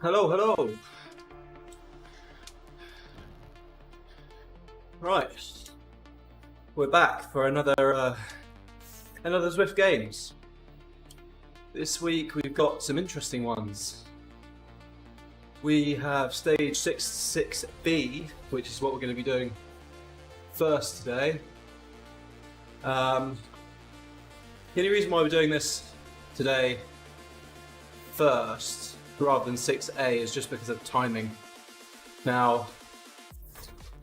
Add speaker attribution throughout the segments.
Speaker 1: Hello, hello. Right, we're back for another Zwift Games. This week we've got some interesting ones. We have stage 6B, which is what we're going to be doing first today. The only reason why we're doing this today first rather than 6A is just because of timing. Now,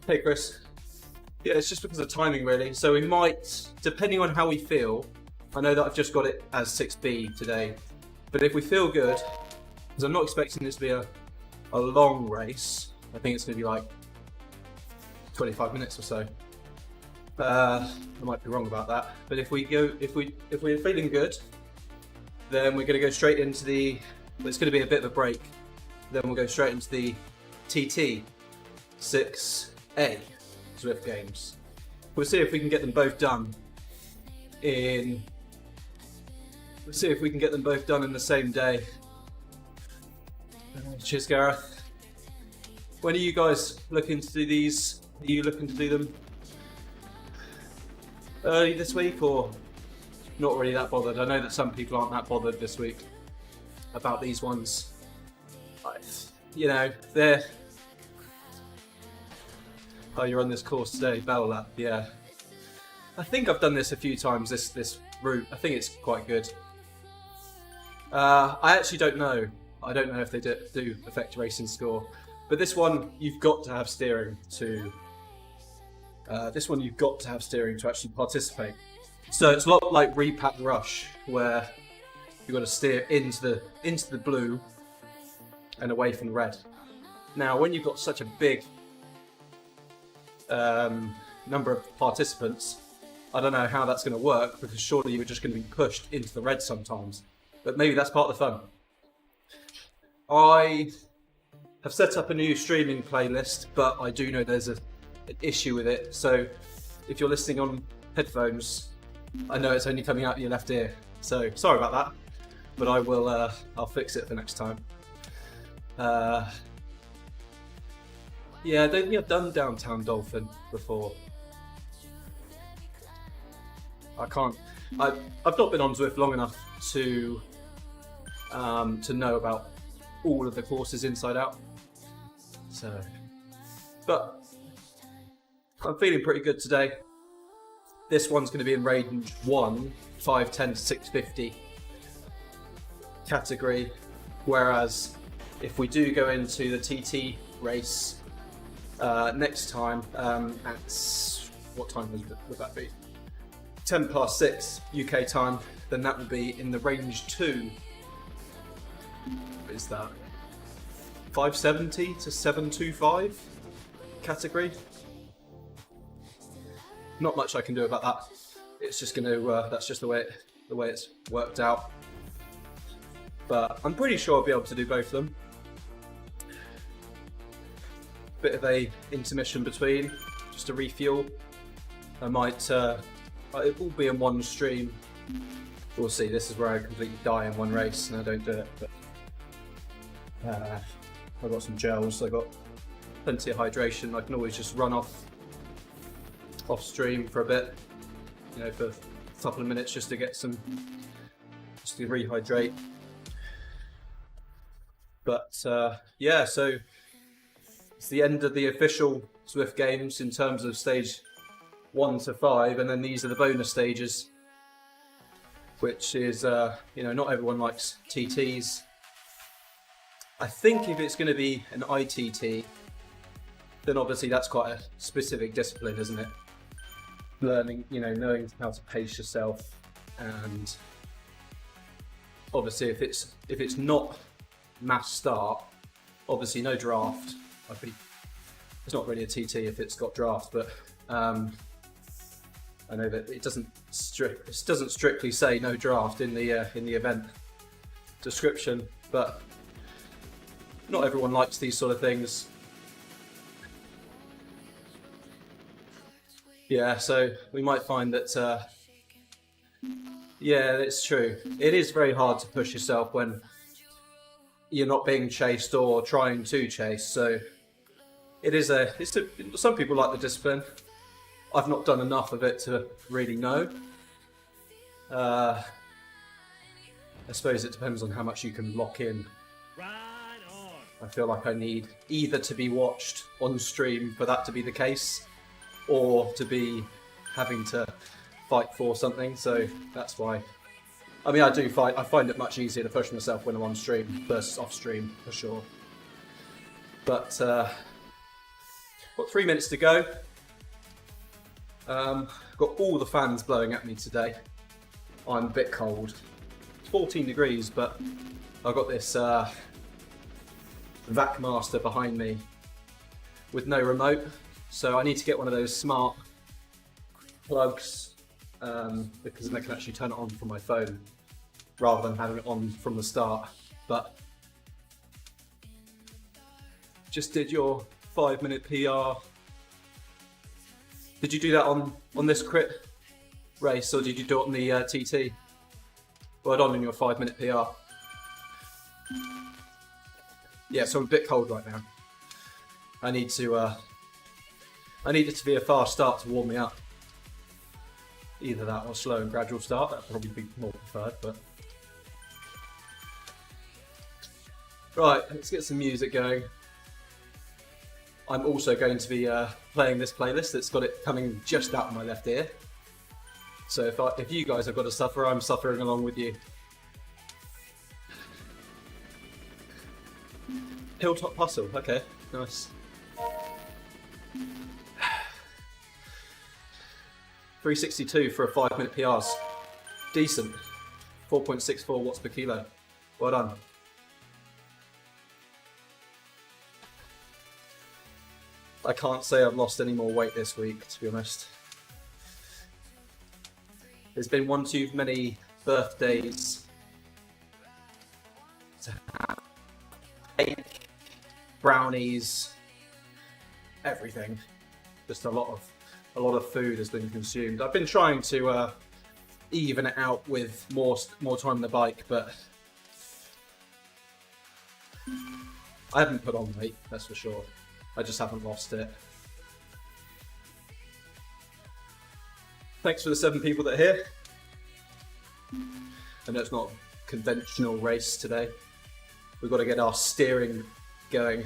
Speaker 1: hey Chris, yeah, it's just because of timing really. So we might, depending on how we feel, I know that I've just got it as 6B today, but if we feel good, because I'm not expecting this to be a long race, I think it's going to be like 25 minutes or so. I might be wrong about that, but if we're feeling good, then we're going to go straight into the. It's going to be a bit of a break. Then we'll go straight into the TT 6A Zwift Games. We'll see if we can get them both done in. We'll see if we can get them both done in the same day. Cheers, Gareth. When are you guys looking to do these? Are you looking to do them early this week or not really that bothered? I know that some people aren't that bothered this week about these ones. You know, they're. Oh, you're on this course today, Bell Lap. Yeah, I think I've done this a few times. This route, I think it's quite good. I actually don't know. I don't know if they do affect racing score, but this one you've got to have steering to. Actually participate. So it's a lot like Repack Rush, where you've got to steer into the blue and away from the red. Now, when you've got such a big number of participants, I don't know how that's going to work, because surely you're just going to be pushed into the red sometimes. But maybe that's part of the fun. I have set up a new streaming playlist, but I do know there's an issue with it. So if you're listening on headphones, I know it's only coming out of your left ear. So sorry about that, but I will. I'll fix it for next time. Yeah, I don't think I've done Downtown Dolphin before. I've not been on Zwift long enough to know about all of the courses inside out. So, but I'm feeling pretty good today. This one's going to be in range 1, 510 to 650 category, whereas if we do go into the TT race next time at what time would that be? 10 past 6 UK time, then that will be in the range 2. What is that? 570 to 725 category. Not much I can do about that. It's just going to. That's just the way it's worked out. But I'm pretty sure I'll be able to do both of them. Bit of a intermission between, just to refuel. I might. It will be in one stream. We'll see. This is where I completely die in one race and I don't do it. But I've got some gels. I've got plenty of hydration. I can always just run off stream for a bit, you know, for a couple of minutes just to get just to rehydrate. But yeah, so it's the end of the official Zwift Games in terms of stage 1 to 5, and then these are the bonus stages, which is you know, not everyone likes TTs. I think if it's going to be an ITT, then obviously that's quite a specific discipline, isn't it? Learning, you know, knowing how to pace yourself, and obviously if it's not mass start, obviously no draft. It's not really a TT if it's got draft, but I know that it doesn't strictly say no draft in the event description, but not everyone likes these sort of things. Yeah, so we might find that yeah, it's true. It is very hard to push yourself when you're not being chased or trying to chase. So some people like the discipline. I've not done enough of it to really know. I suppose it depends on how much you can lock in. I feel like I need either to be watched on stream for that to be the case, or to be having to fight for something. So that's why. I mean, I do fight. I find it much easier to push myself when I'm on stream versus off stream, for sure. But got 3 minutes to go. Got all the fans blowing at me today. I'm a bit cold. It's 14 degrees, but I've got this Vac Master behind me with no remote, so I need to get one of those smart plugs because then I can actually turn it on from my phone rather than having it on from the start. But just did your 5-minute PR. Did you do that on this crit race, or did you do it on the TT? Well done on your 5-minute PR. Yeah, so I'm a bit cold right now. I need it to be a fast start to warm me up. Either that or slow and gradual start. That'd probably be more preferred, but. Right, let's get some music going. I'm also going to be playing this playlist that's got it coming just out of my left ear. So if you guys have got to suffer, I'm suffering along with you. Hilltop Hustle, okay, nice. 362 for a 5-minute PRs. Decent. 4.64 watts per kilo. Well done. I can't say I've lost any more weight this week, to be honest. There's been one too many birthdays to have cake, brownies, everything. Just a lot of food has been consumed. I've been trying to even it out with more time on the bike, but I haven't put on weight, that's for sure. I just haven't lost it. Thanks for the 7 people that are here. I know it's not a conventional race today. We've got to get our steering going.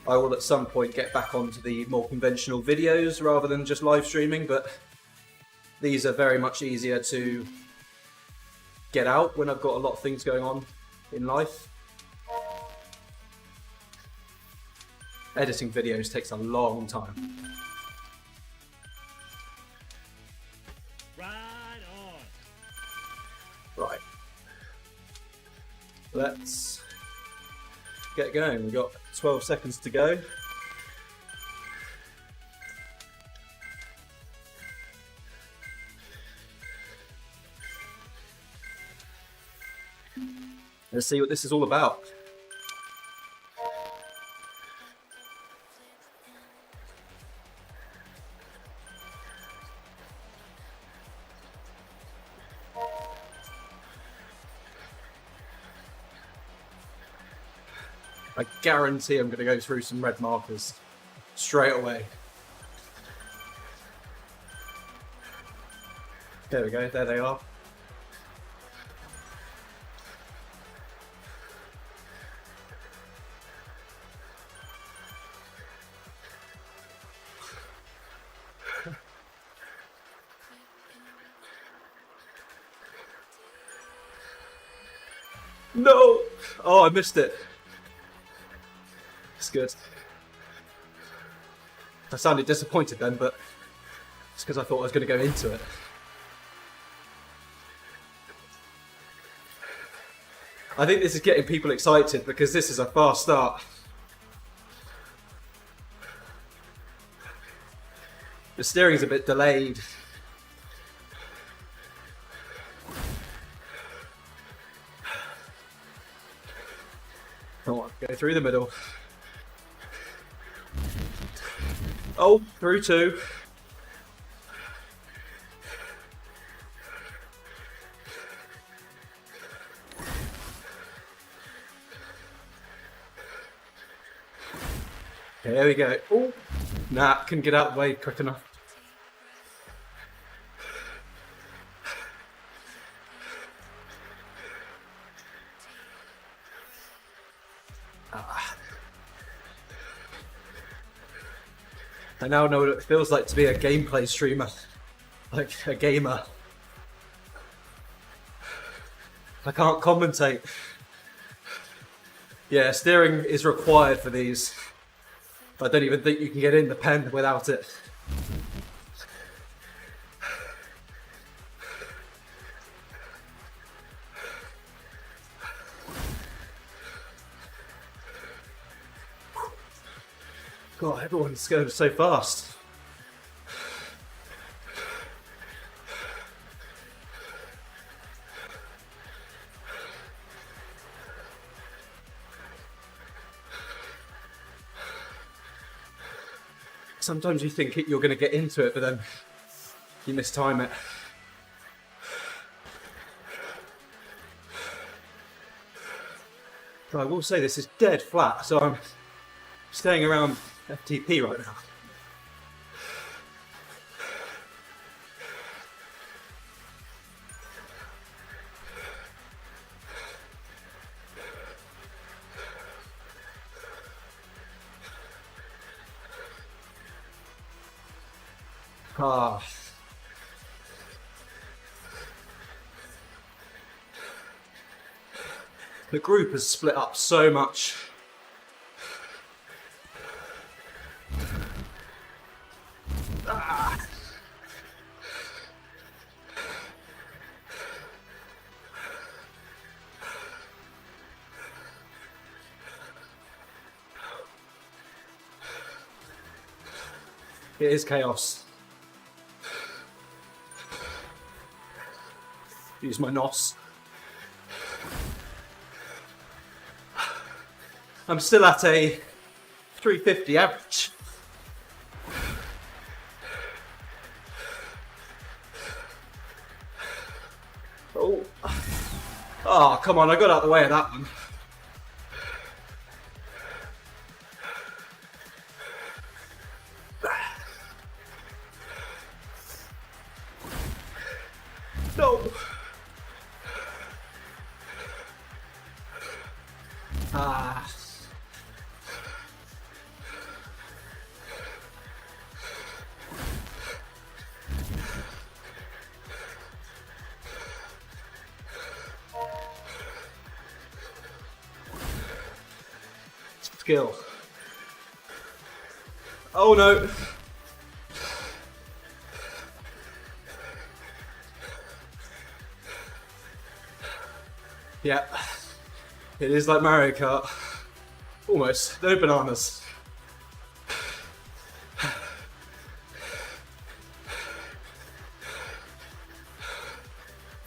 Speaker 1: I will at some point get back onto the more conventional videos rather than just live streaming, but these are very much easier to get out when I've got a lot of things going on in life. Editing videos takes a long time. Right. Let's get going. We've got 12 seconds to go. Let's see what this is all about. I guarantee I'm going to go through some red markers straight away. There we go, there they are. No! Oh, I missed it. It's good. I sounded disappointed then, but it's because I thought I was going to go into it. I think this is getting people excited because this is a fast start. The steering's a bit delayed. Come on, go through the middle. Oh, through 2. Here we go. Oh, nah, couldn't get out of the way quick enough. I now know what it feels like to be a gameplay streamer, like a gamer. I can't commentate. Yeah, steering is required for these. I don't even think you can get in the pen without it. God, everyone's going so fast. Sometimes you think you're going to get into it, but then you mistime it. But I will say this is dead flat, so I'm staying around FTP right now. The group has split up so much. It is chaos. Use my NOS. I'm still at a 350 average. Oh, come on, I got out of the way of that one. No. Skill. Oh no. Yeah, it is like Mario Kart. Almost. No bananas.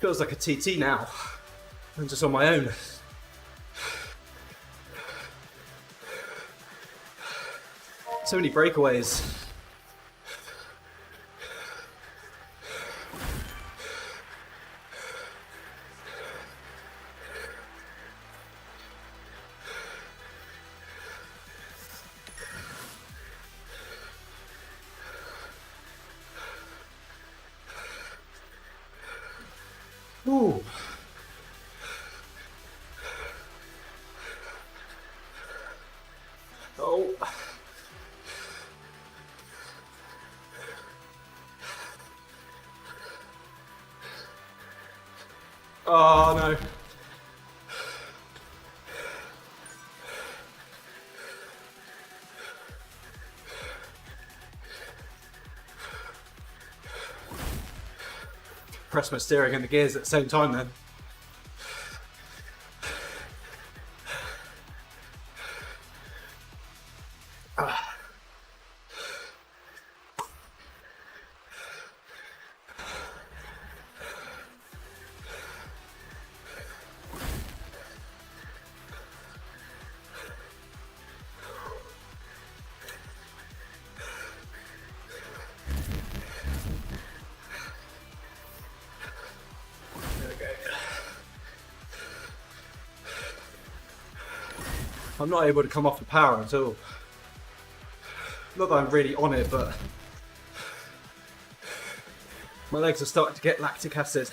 Speaker 1: Feels like a TT now. I'm just on my own. So many breakaways. Ooh. Oh. Oh no. Press my steering and the gears at the same time then. I'm not able to come off the power at all. Not that I'm really on it, but my legs are starting to get lactic acid.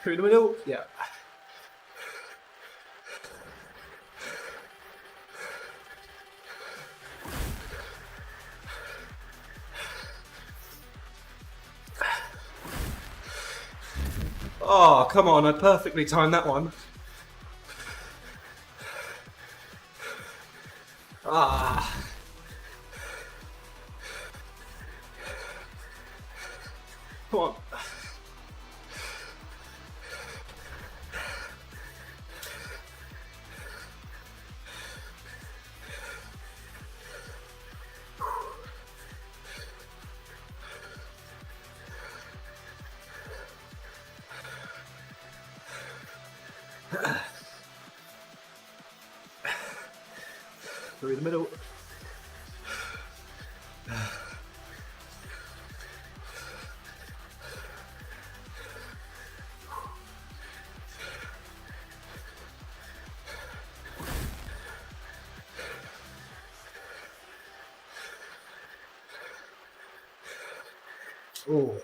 Speaker 1: Through the middle, yeah. Oh, come on, I perfectly timed that one. Ah. Come on. Through the middle. Oh.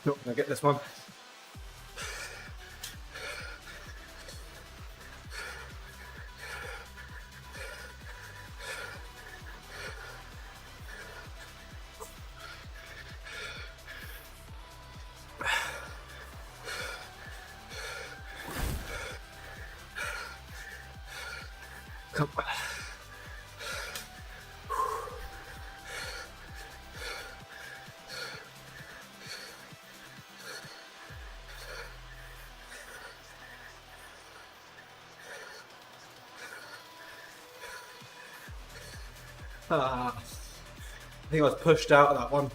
Speaker 1: Not gonna get this one. Come on. I think I was pushed out of that one.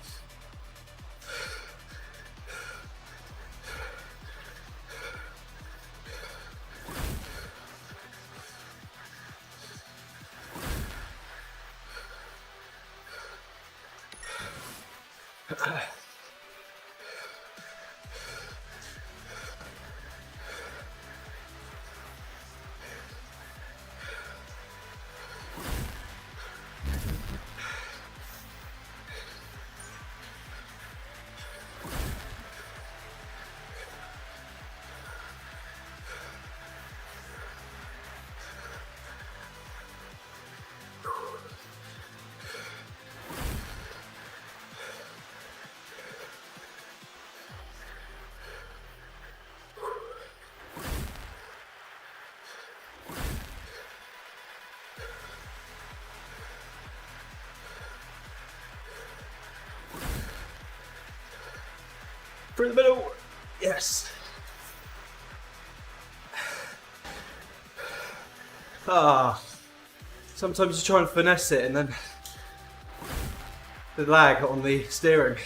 Speaker 1: Through the middle, yes. Sometimes you try and finesse it and then the lag on the steering.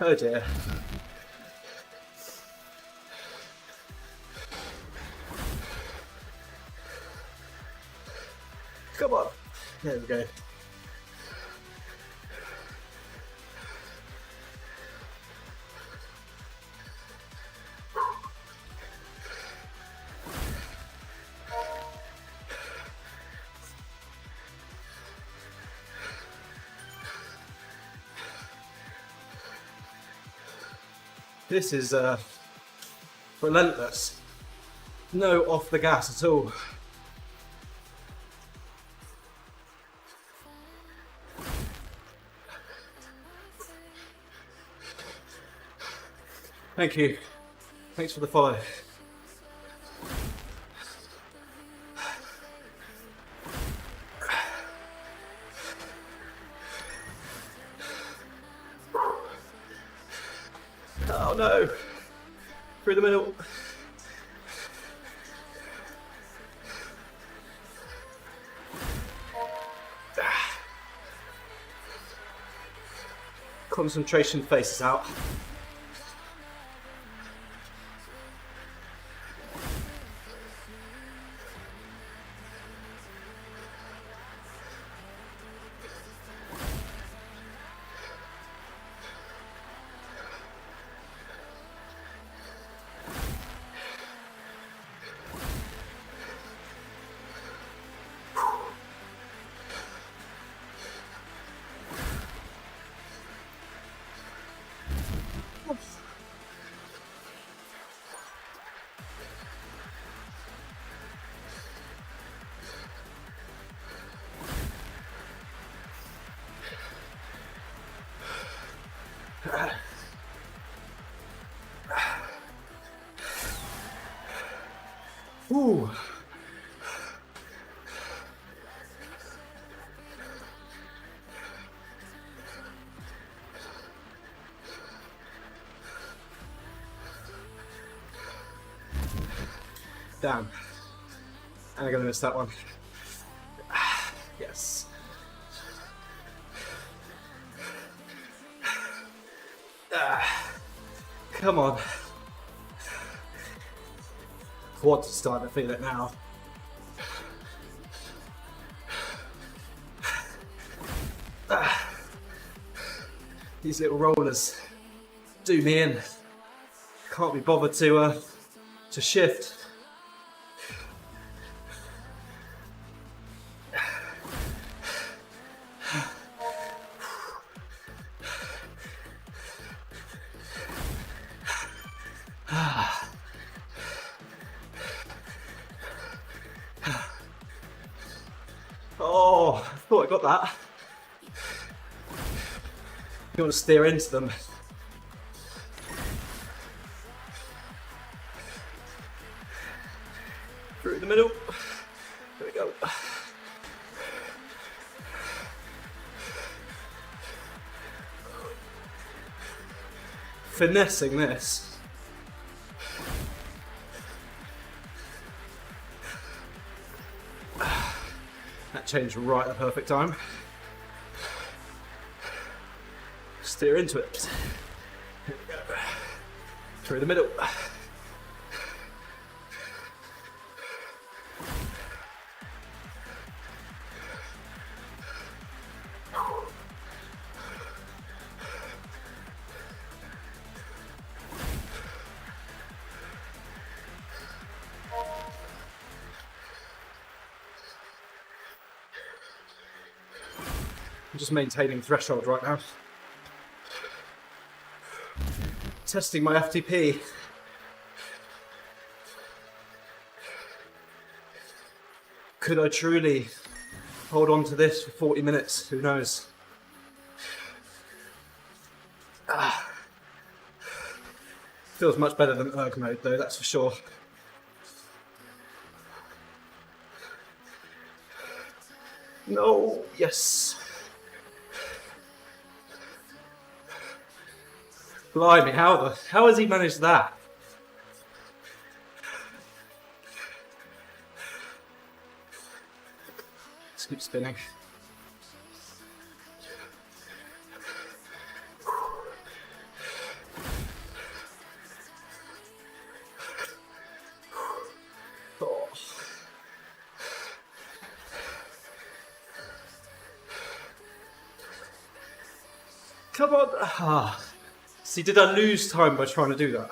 Speaker 1: Oh dear. Come on. There we go. This is relentless. No off the gas at all. Thank you. Thanks for the follow. Through the middle. Concentration faces out. Ooh. Damn. And I'm gonna miss that one. Yes. Come on. Quads are starting to feel it now. These little rollers do me in. Can't be bothered to shift. Oh, I thought I got that. You want to steer into them. Through the middle. There we go. Finessing this. That changed right at the perfect time. Steer into it. Here we go. Through the middle. I'm just maintaining threshold right now. Testing my FTP. Could I truly hold on to this for 40 minutes? Who knows? Feels much better than erg mode though, that's for sure. No, yes. Blimey, how has he managed that? Let's keep spinning. Oh. Come on. Ah. See, did I lose time by trying to do that?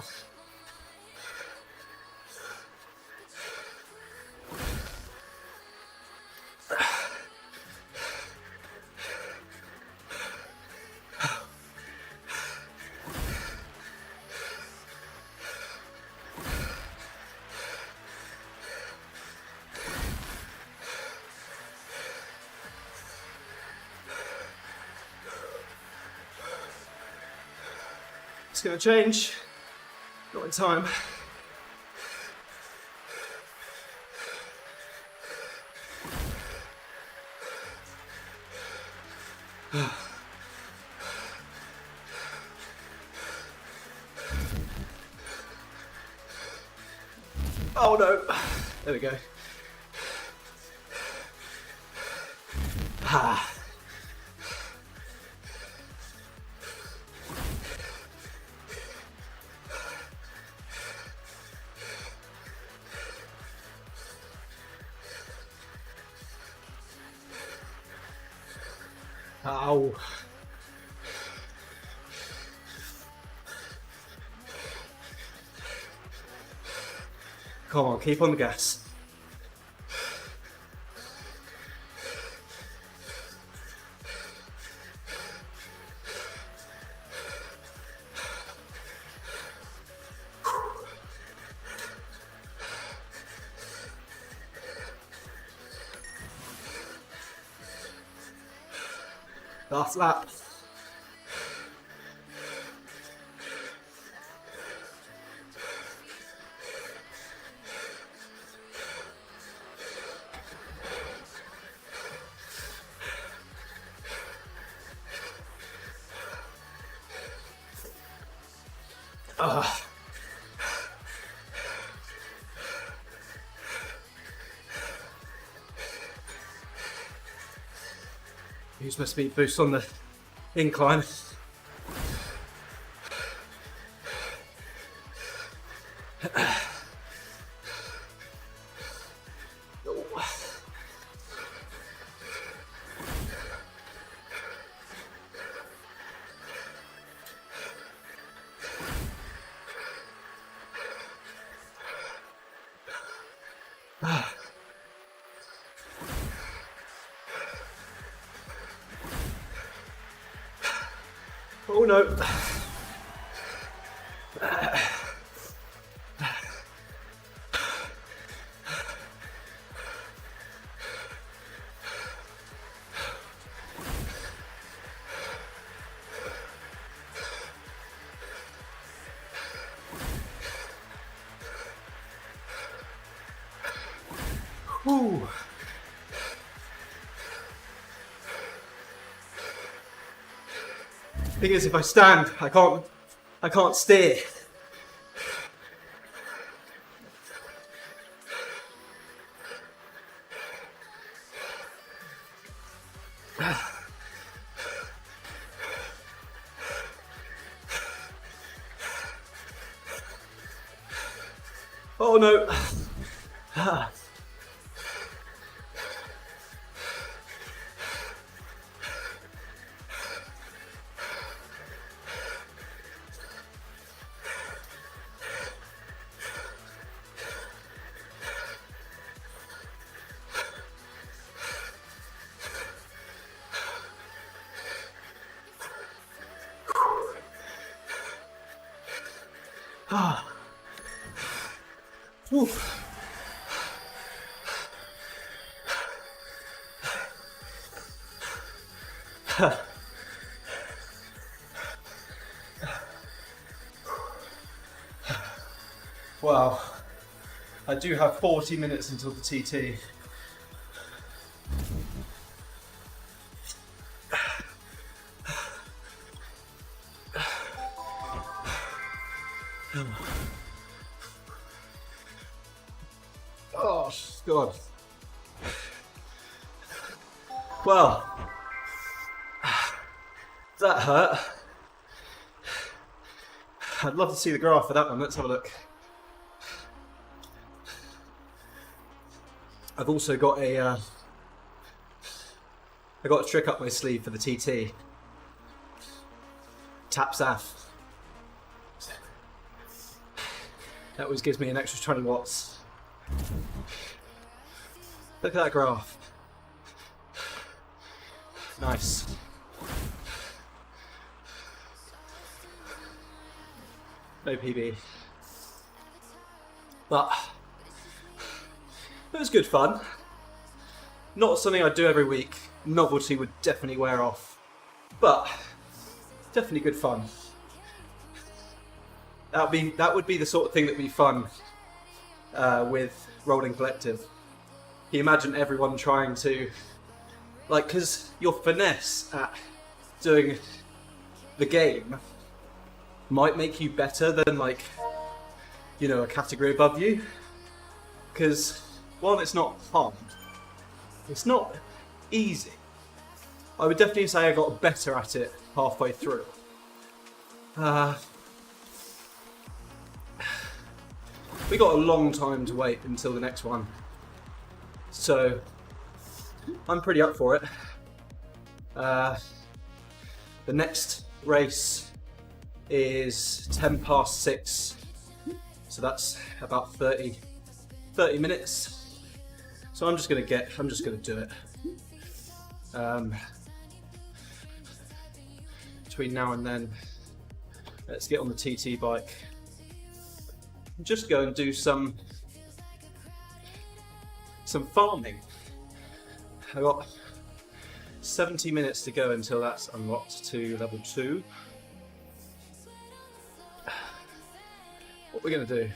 Speaker 1: It's going to change. Not in time. Oh no. There we go. Ah. Ow. Come on, keep on the gas. Last lap. Use my speed boost on the incline. Oh no. Whew. Thing is, if I stand, I can't steer. Oh no. Oof. Wow, I do have 40 minutes until the TT. Oh, God. Well, that hurt. I'd love to see the graph for that one. Let's have a look. I've also got I got a trick up my sleeve for the TT. Tap SAF. That always gives me an extra 20 watts. Look at that graph. Nice. No PB. But it was good fun. Not something I'd do every week. Novelty would definitely wear off. But definitely good fun. That would be the sort of thing that would be fun with Rolling Collective. Can you imagine everyone trying to, like, because your finesse at doing the game might make you better than, like, you know, a category above you. because while it's not hard, it's not easy. I would definitely say I got better at it halfway through. We got a long time to wait until the next one, so I'm pretty up for it. The next race is 6:10, so that's about 30 minutes. So I'm just gonna do it. Between now and then, let's get on the TT bike and just go and do some farming. I got 70 minutes to go until that's unlocked to level 2. What we're gonna do?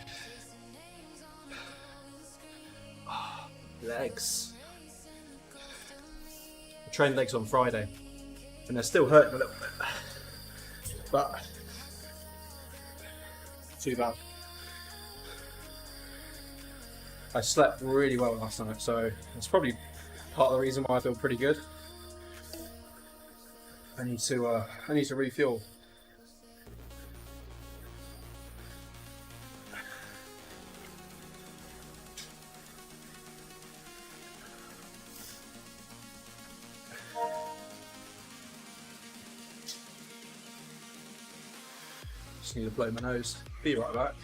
Speaker 1: Oh, legs. I trained legs on Friday, and they're still hurting a little bit, but too bad. I slept really well last night, so that's probably part of the reason why I feel pretty good. I need to refuel. Just need to blow my nose. Be right back.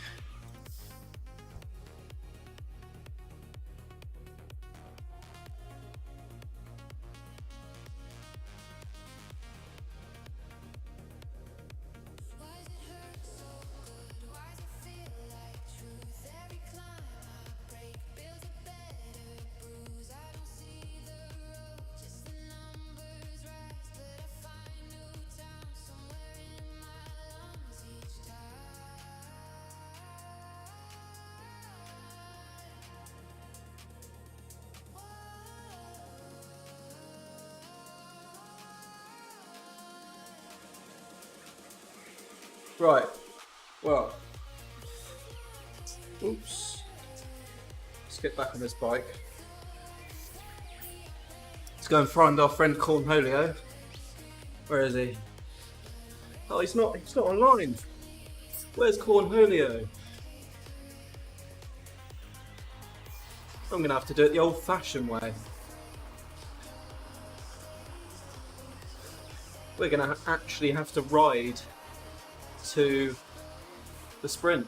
Speaker 1: Right, well, oops, let's get back on this bike. Let's go and find our friend Cornholio. Where is he? Oh, he's not online. Where's Cornholio? I'm gonna have to do it the old-fashioned way. We're gonna actually have to ride to the sprint.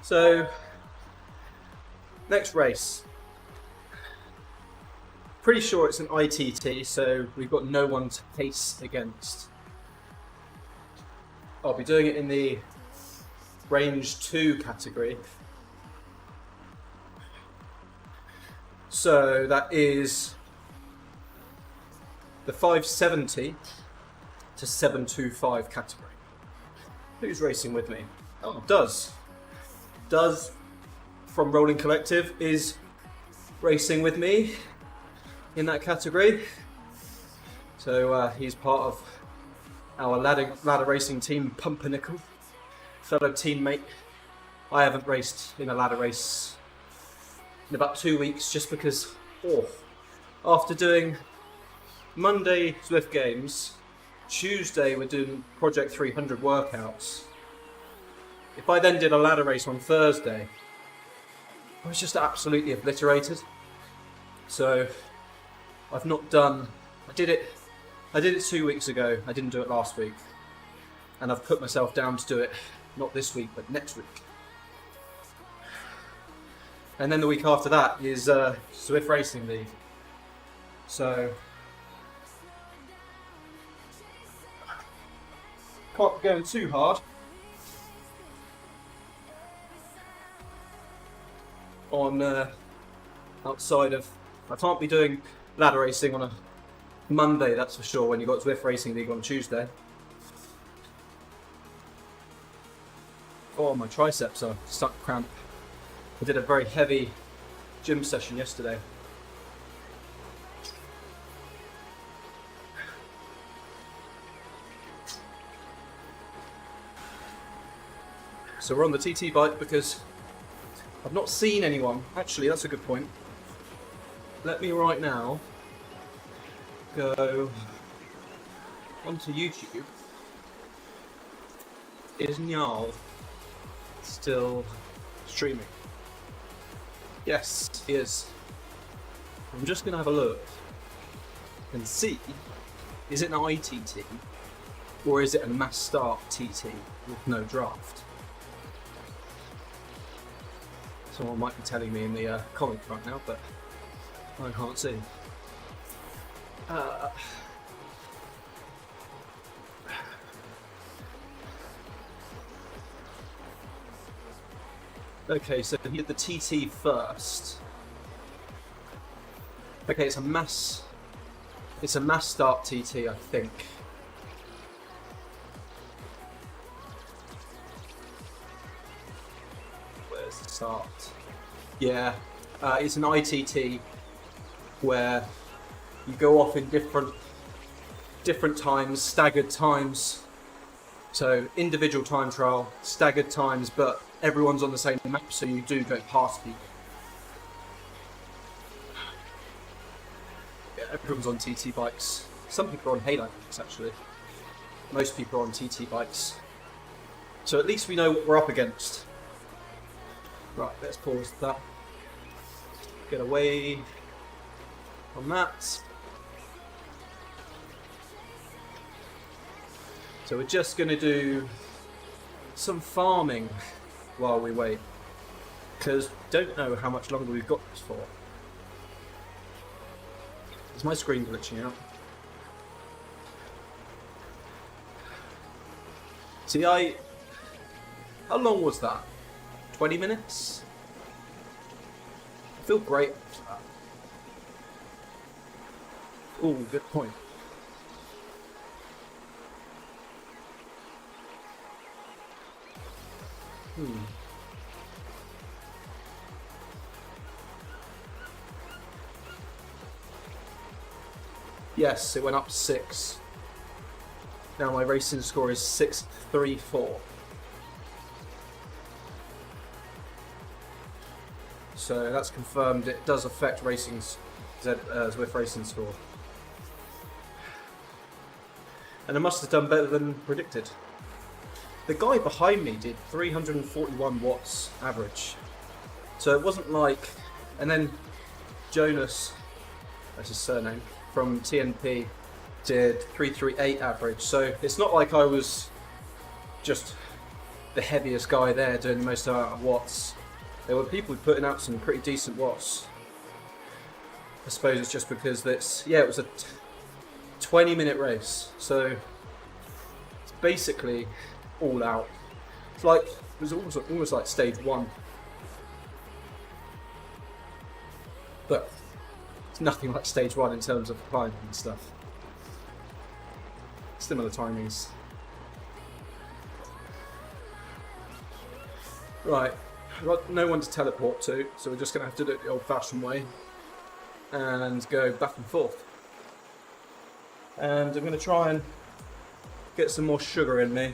Speaker 1: So, next race. Pretty sure it's an ITT, so we've got no one to pace against. I'll be doing it in the Range 2 category. So that is the 570 to 725 category. Who's racing with me? Oh, Does from Rolling Collective is racing with me in that category. So he's part of our ladder racing team, Pumpernickel, fellow teammate. I haven't raced in a ladder race in about 2 weeks just because, after doing Monday Zwift Games, Tuesday we're doing Project 300 workouts. If I then did a ladder race on Thursday, I was just absolutely obliterated. So I've not done. I did it 2 weeks ago. I didn't do it last week, and I've put myself down to do it not this week but next week. And then the week after that is Zwift Racing League. So can't be going too hard on outside of. I can't be doing ladder racing on a Monday, that's for sure, when you've got Zwift Racing League on Tuesday. Oh, my triceps are stuck cramp. I did a very heavy gym session yesterday. So we're on the TT bike because I've not seen anyone. Actually, that's a good point. Let me right now go onto YouTube. Is Njal still streaming? Yes, he is. I'm just going to have a look and see, is it an ITT or is it a mass start TT with no draft? Someone might be telling me in the comments right now, but I can't see. Okay, so he did the TT first. Okay, it's a mass start TT, I think. Where's the start? Yeah, it's an ITT where you go off in different times, staggered times. So individual time trial, staggered times, but everyone's on the same map, so you do go past people. Yeah, everyone's on TT bikes. Some people are on Halo bikes, actually. Most people are on TT bikes. So at least we know what we're up against. Right, let's pause that. Get away from that. So we're just going to do some farming while we wait, because don't know how much longer we've got this for. Is my screen glitching out? See, how long was that? 20 minutes? I feel great after that. Ooh, good point. Yes, it went up 6. Now my racing score is 634. So that's confirmed. It does affect Zwift racing score. And I must have done better than predicted. The guy behind me did 341 watts average. So it wasn't like... And then Jonas, that's his surname, from TNP, did 338 average. So it's not like I was just the heaviest guy there doing the most amount of watts. There were people putting out some pretty decent watts. I suppose it's just because it was a 20-minute race. So it's basically all out. It's like, it was almost like stage 1. But it's nothing like stage 1 in terms of climbing and stuff. Similar timings. Right, I've got no one to teleport to, so we're just going to have to do it the old-fashioned way and go back and forth. And I'm going to try and get some more sugar in me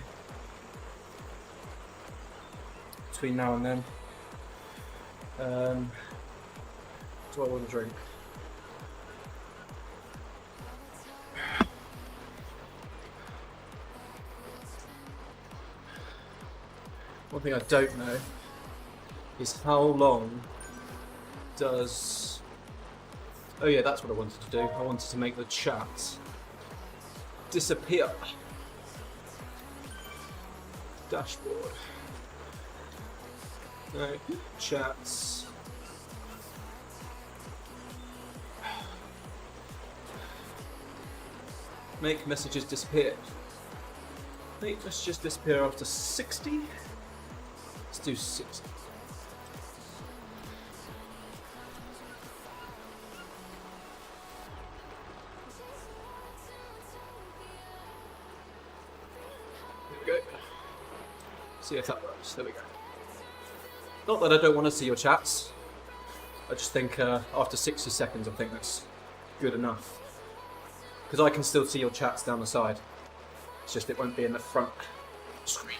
Speaker 1: between now and then. What do I want to drink? One thing I don't know is how long does... Oh yeah, that's what I wanted to do. I wanted to make the chat disappear. Dashboard. No, chats. Make messages disappear. Make messages disappear after 60? Let's do 60. There we go. See if that works. There we go. Not that I don't want to see your chats. I just think after 60 seconds I think that's good enough. Because I can still see your chats down the side. It's just it won't be in the front screen.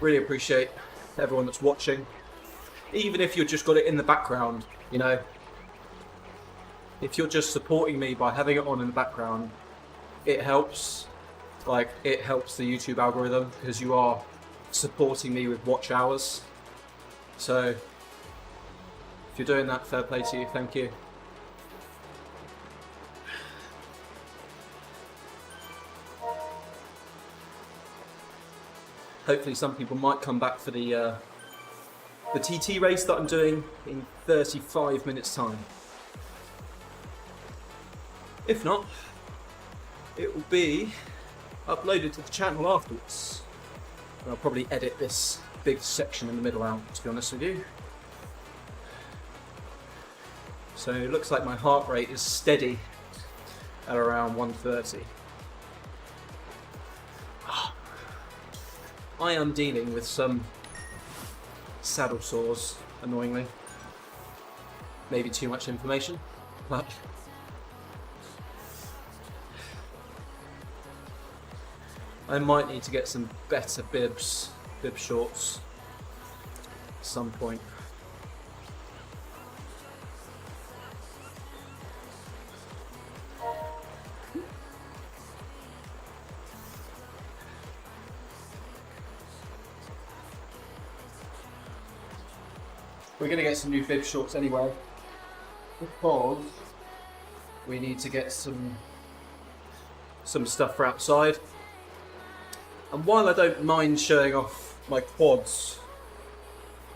Speaker 1: Really appreciate everyone that's watching. Even if you've just got it in the background, you know. If you're just supporting me by having it on in the background, it helps. Like, it helps the YouTube algorithm because you are supporting me with watch hours. So, if you're doing that, fair play to you. Thank you. Hopefully some people might come back for the TT race that I'm doing in 35 minutes time. If not, it will be uploaded to the channel afterwards. And I'll probably edit this big section in the middle out, to be honest with you. So it looks like my heart rate is steady at around 130. I am dealing with some saddle sores, annoyingly. Maybe too much information, but I might need to get some better bib shorts at some point. We're going to get some new bib shorts anyway, because we need to get some stuff for outside. And while I don't mind showing off my quads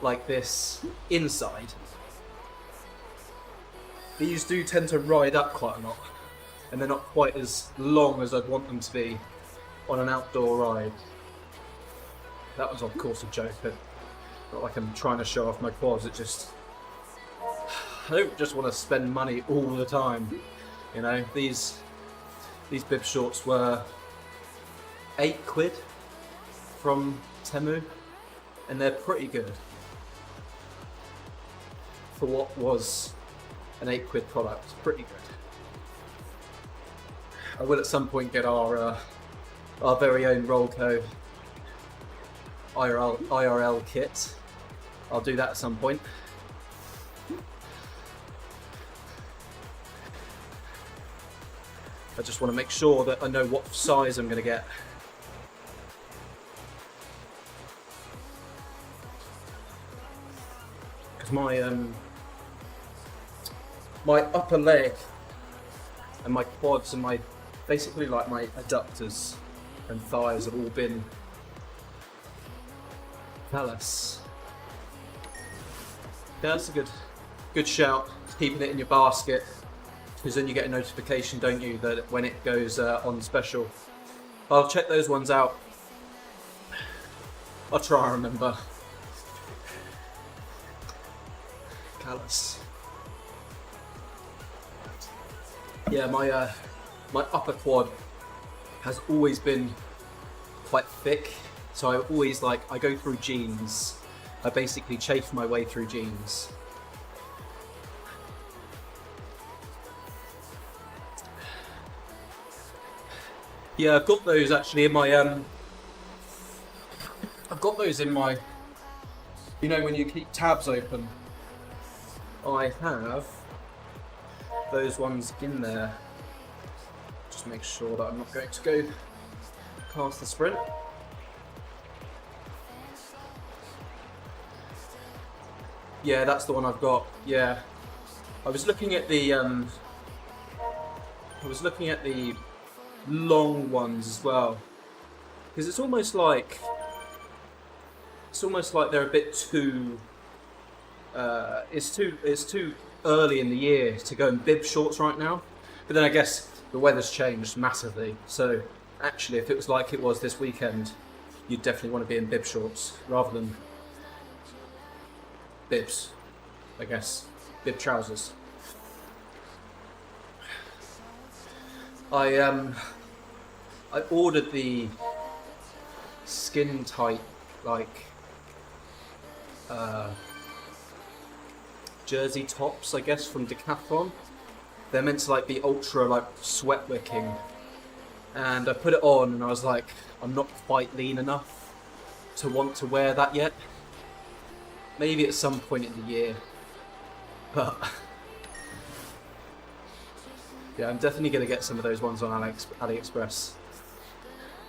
Speaker 1: like this inside, these do tend to ride up quite a lot, and they're not quite as long as I'd want them to be on an outdoor ride. That was of course a joke, but not like I'm trying to show off my quads. It just, I don't just want to spend money all the time, you know. These bib shorts were £8 from Temu, and they're pretty good for what was an £8 product. Pretty good. I will at some point get our very own Rollco IRL kit. I'll do that at some point. I just want to make sure that I know what size I'm going to get. Because my upper leg and my quads and my basically like my adductors and thighs have all been callous. Yeah, that's a good shout. Keeping it in your basket, because then you get a notification, don't you, that when it goes on special. I'll check those ones out. I'll try and remember. Callous. Yeah, my upper quad has always been quite thick, so I always I go through jeans. I basically chafe my way through jeans. Yeah, I've got those actually in my I've got those in my, you know, when you keep tabs open, I have those ones in there. Just make sure that I'm not going to go past the sprint. Yeah, that's the one I've got. Yeah, I was looking at the long ones as well, because it's almost like they're a bit too. It's too early in the year to go in bib shorts right now. But then I guess the weather's changed massively. So actually, if it was like it was this weekend, you'd definitely want to be in bib shorts rather than bibs, I guess. Bib trousers. I ordered the skin tight jersey tops, I guess, from Decathlon. They're meant to be ultra sweat wicking, and I put it on and I was like, I'm not quite lean enough. to want to wear that yet. Maybe at some point in the year, but yeah, I'm definitely going to get some of those ones on AliExpress.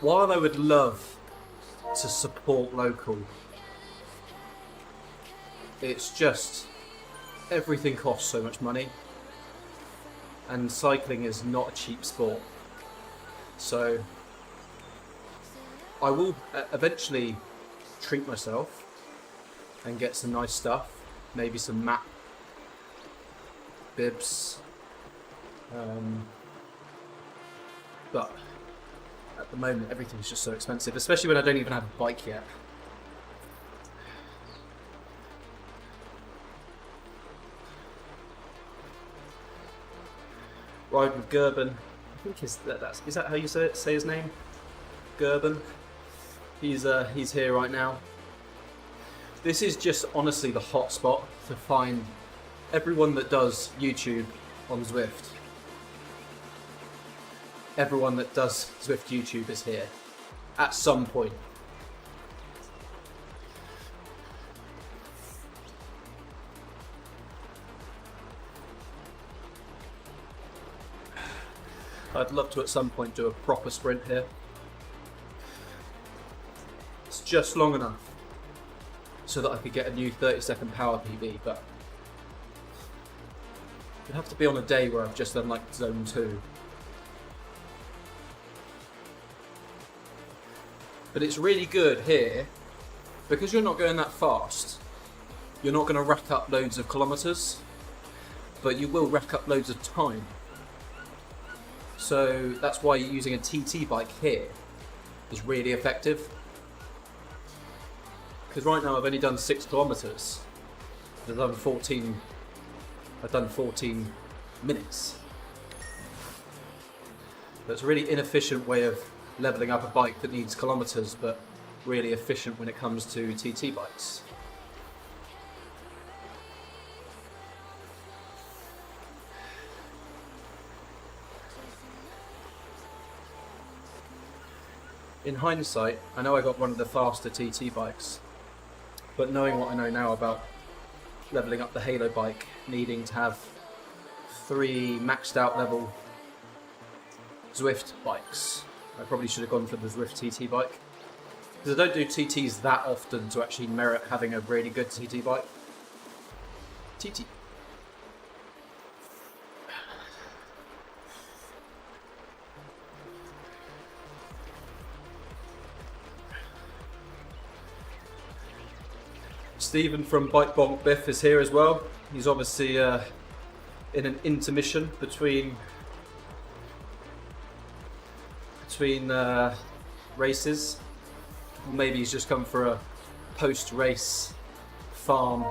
Speaker 1: While I would love to support local, it's just everything costs so much money, and cycling is not a cheap sport. So I will eventually treat myself and get some nice stuff, maybe some map bibs, but at the moment everything's just so expensive, especially when I don't even have a bike yet. Ride with Gerben. I think is that how you say his name? Gerben. He's here right now. This is just honestly the hot spot to find everyone that does YouTube on Zwift. Everyone that does Zwift YouTube is here at some point. I'd love to at some point do a proper sprint here. It's just long enough so that I could get a new 30-second power PB, but it'd have to be on a day where I've just done like zone 2. But it's really good here because you're not going that fast. You're not going to rack up loads of kilometers, but you will rack up loads of time. So that's why using a TT bike here is really effective. Because right now I've only done 6 kilometers. I've done 14 minutes. That's a really inefficient way of leveling up a bike that needs kilometers, but really efficient when it comes to TT bikes. In hindsight, I know I got one of the faster TT bikes, but knowing what I know now about leveling up the Halo bike, needing to have 3 maxed out level Zwift bikes, I probably should have gone for the Zwift TT bike. Because I don't do TTs that often to actually merit having a really good TT bike. TT. Stephen from Bike Bonk Biff is here as well. He's obviously in an intermission between races. Or maybe he's just come for a post-race farm.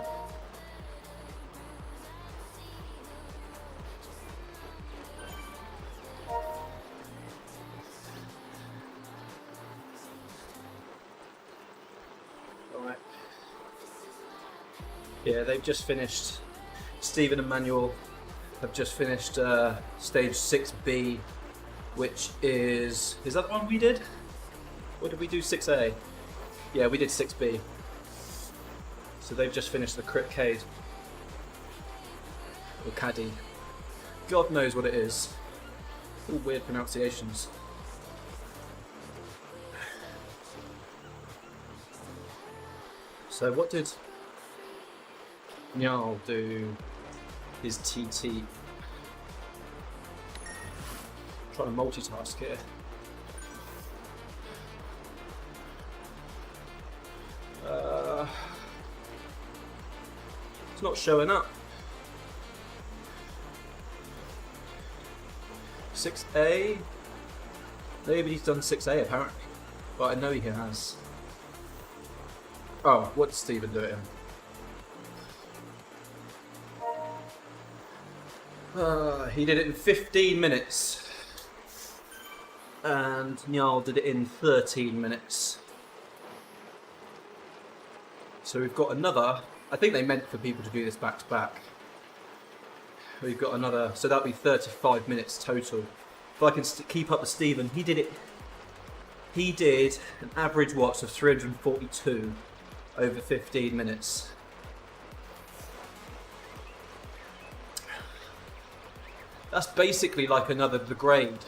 Speaker 1: Alright. Yeah, they've just finished. Stephen and Manuel have just finished stage 6B, which is that the one we did? Or did we do 6A? Yeah, we did 6B. So they've just finished the Cade. Or Cade. God knows what it is. All weird pronunciations. So what did Njal do his TT? Trying to multitask here. It's not showing up. 6A? Maybe he's done 6A apparently, but I know he has. Oh, what's Stephen doing? He did it in 15 minutes. And Njal did it in 13 minutes. So we've got another, I think they meant for people to do this back to back. We've got another, so that'll be 35 minutes total. If I can keep up with Stephen, he did it He did an average watts of 342 over 15 minutes. That's basically like another degrade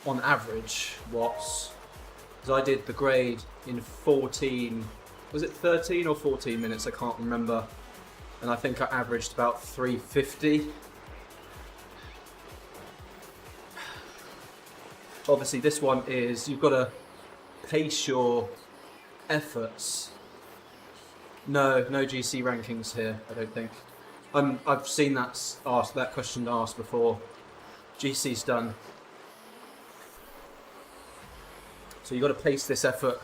Speaker 1: on average watts. Because I did the grade in 14, was it 13 or 14 minutes? I can't remember. And I think I averaged about 350. Obviously this one is, you've got to pace your efforts. No GC rankings here, I don't think. I've seen that question asked before. GC's done. So you've got to pace this effort.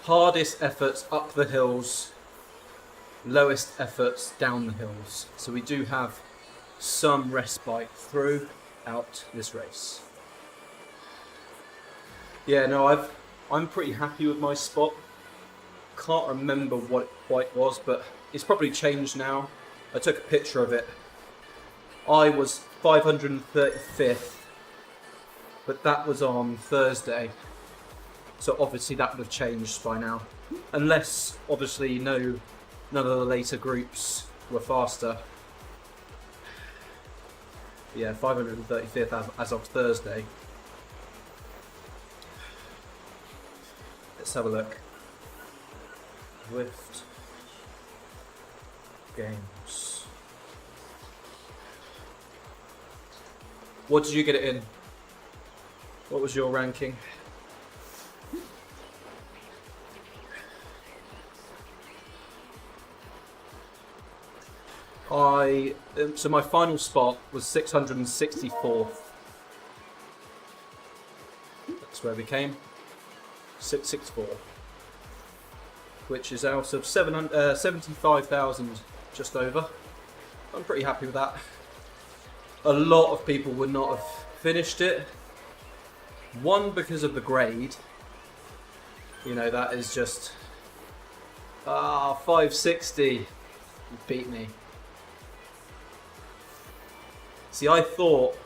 Speaker 1: Hardest efforts up the hills, lowest efforts down the hills. So we do have some respite throughout this race. Yeah, no, I'm pretty happy with my spot. Can't remember what it quite was, but it's probably changed now. I took a picture of it. I was 535th, but that was on Thursday. So obviously that would have changed by now. Unless, obviously, none of the later groups were faster. Yeah, 535th as of Thursday. Let's have a look. Zwift Games. What did you get it in? What was your ranking? So my final spot was 664th. That's where we came. 664, which is out of 75,000, just over. I'm pretty happy with that. A lot of people would not have finished it. One, because of the grade. You know, that is just 560. You beat me. See, I thought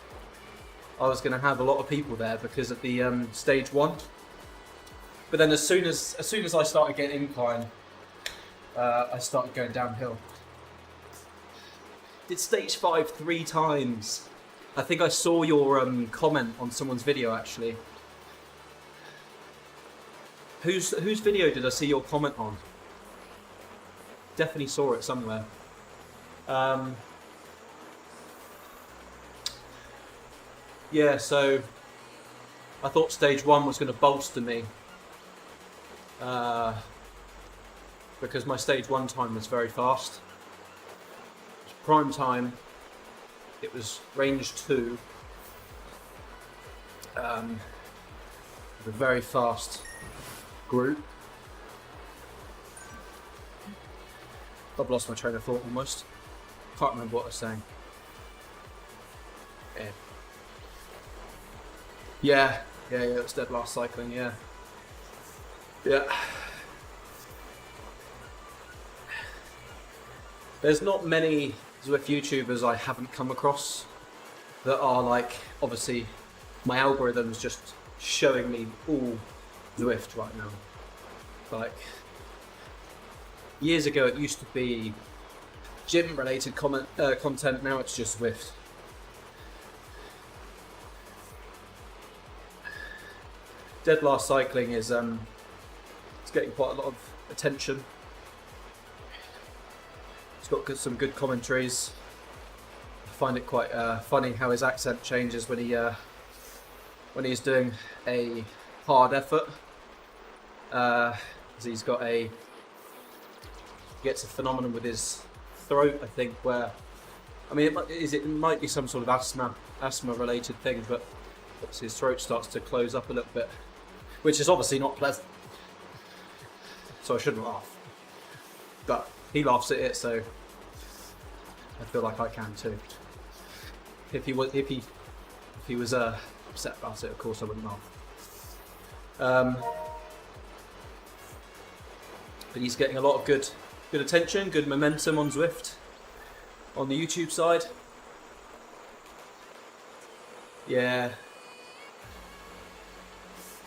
Speaker 1: I was going to have a lot of people there because of the stage 1. But then as soon as I started getting incline, I started going downhill. Did stage 5 3 times. I think I saw your comment on someone's video actually. Whose video did I see your comment on? Definitely saw it somewhere. Yeah, so I thought stage 1 was going to bolster me. Because my stage 1 time was very fast. Prime time, it was range 2. A very fast group. I've lost my train of thought almost. Can't remember what I was saying. Yeah, it was dead last cycling, yeah. There's not many Zwift YouTubers I haven't come across that are like, obviously, my algorithm's just showing me all Zwift right now. Like, years ago it used to be gym-related content, now it's just Zwift. Dead last cycling is it's getting quite a lot of attention. It's got some good commentaries. I find it quite funny how his accent changes when he's doing a hard effort. He's got gets a phenomenon with his throat, I think, where it might be some sort of asthma related thing, but his throat starts to close up a little bit, which is obviously not pleasant. So I shouldn't laugh, but he laughs at it, so I feel like I can too. If he was upset about it, of course I wouldn't laugh. But he's getting a lot of good attention, good momentum on Zwift, on the YouTube side. Yeah.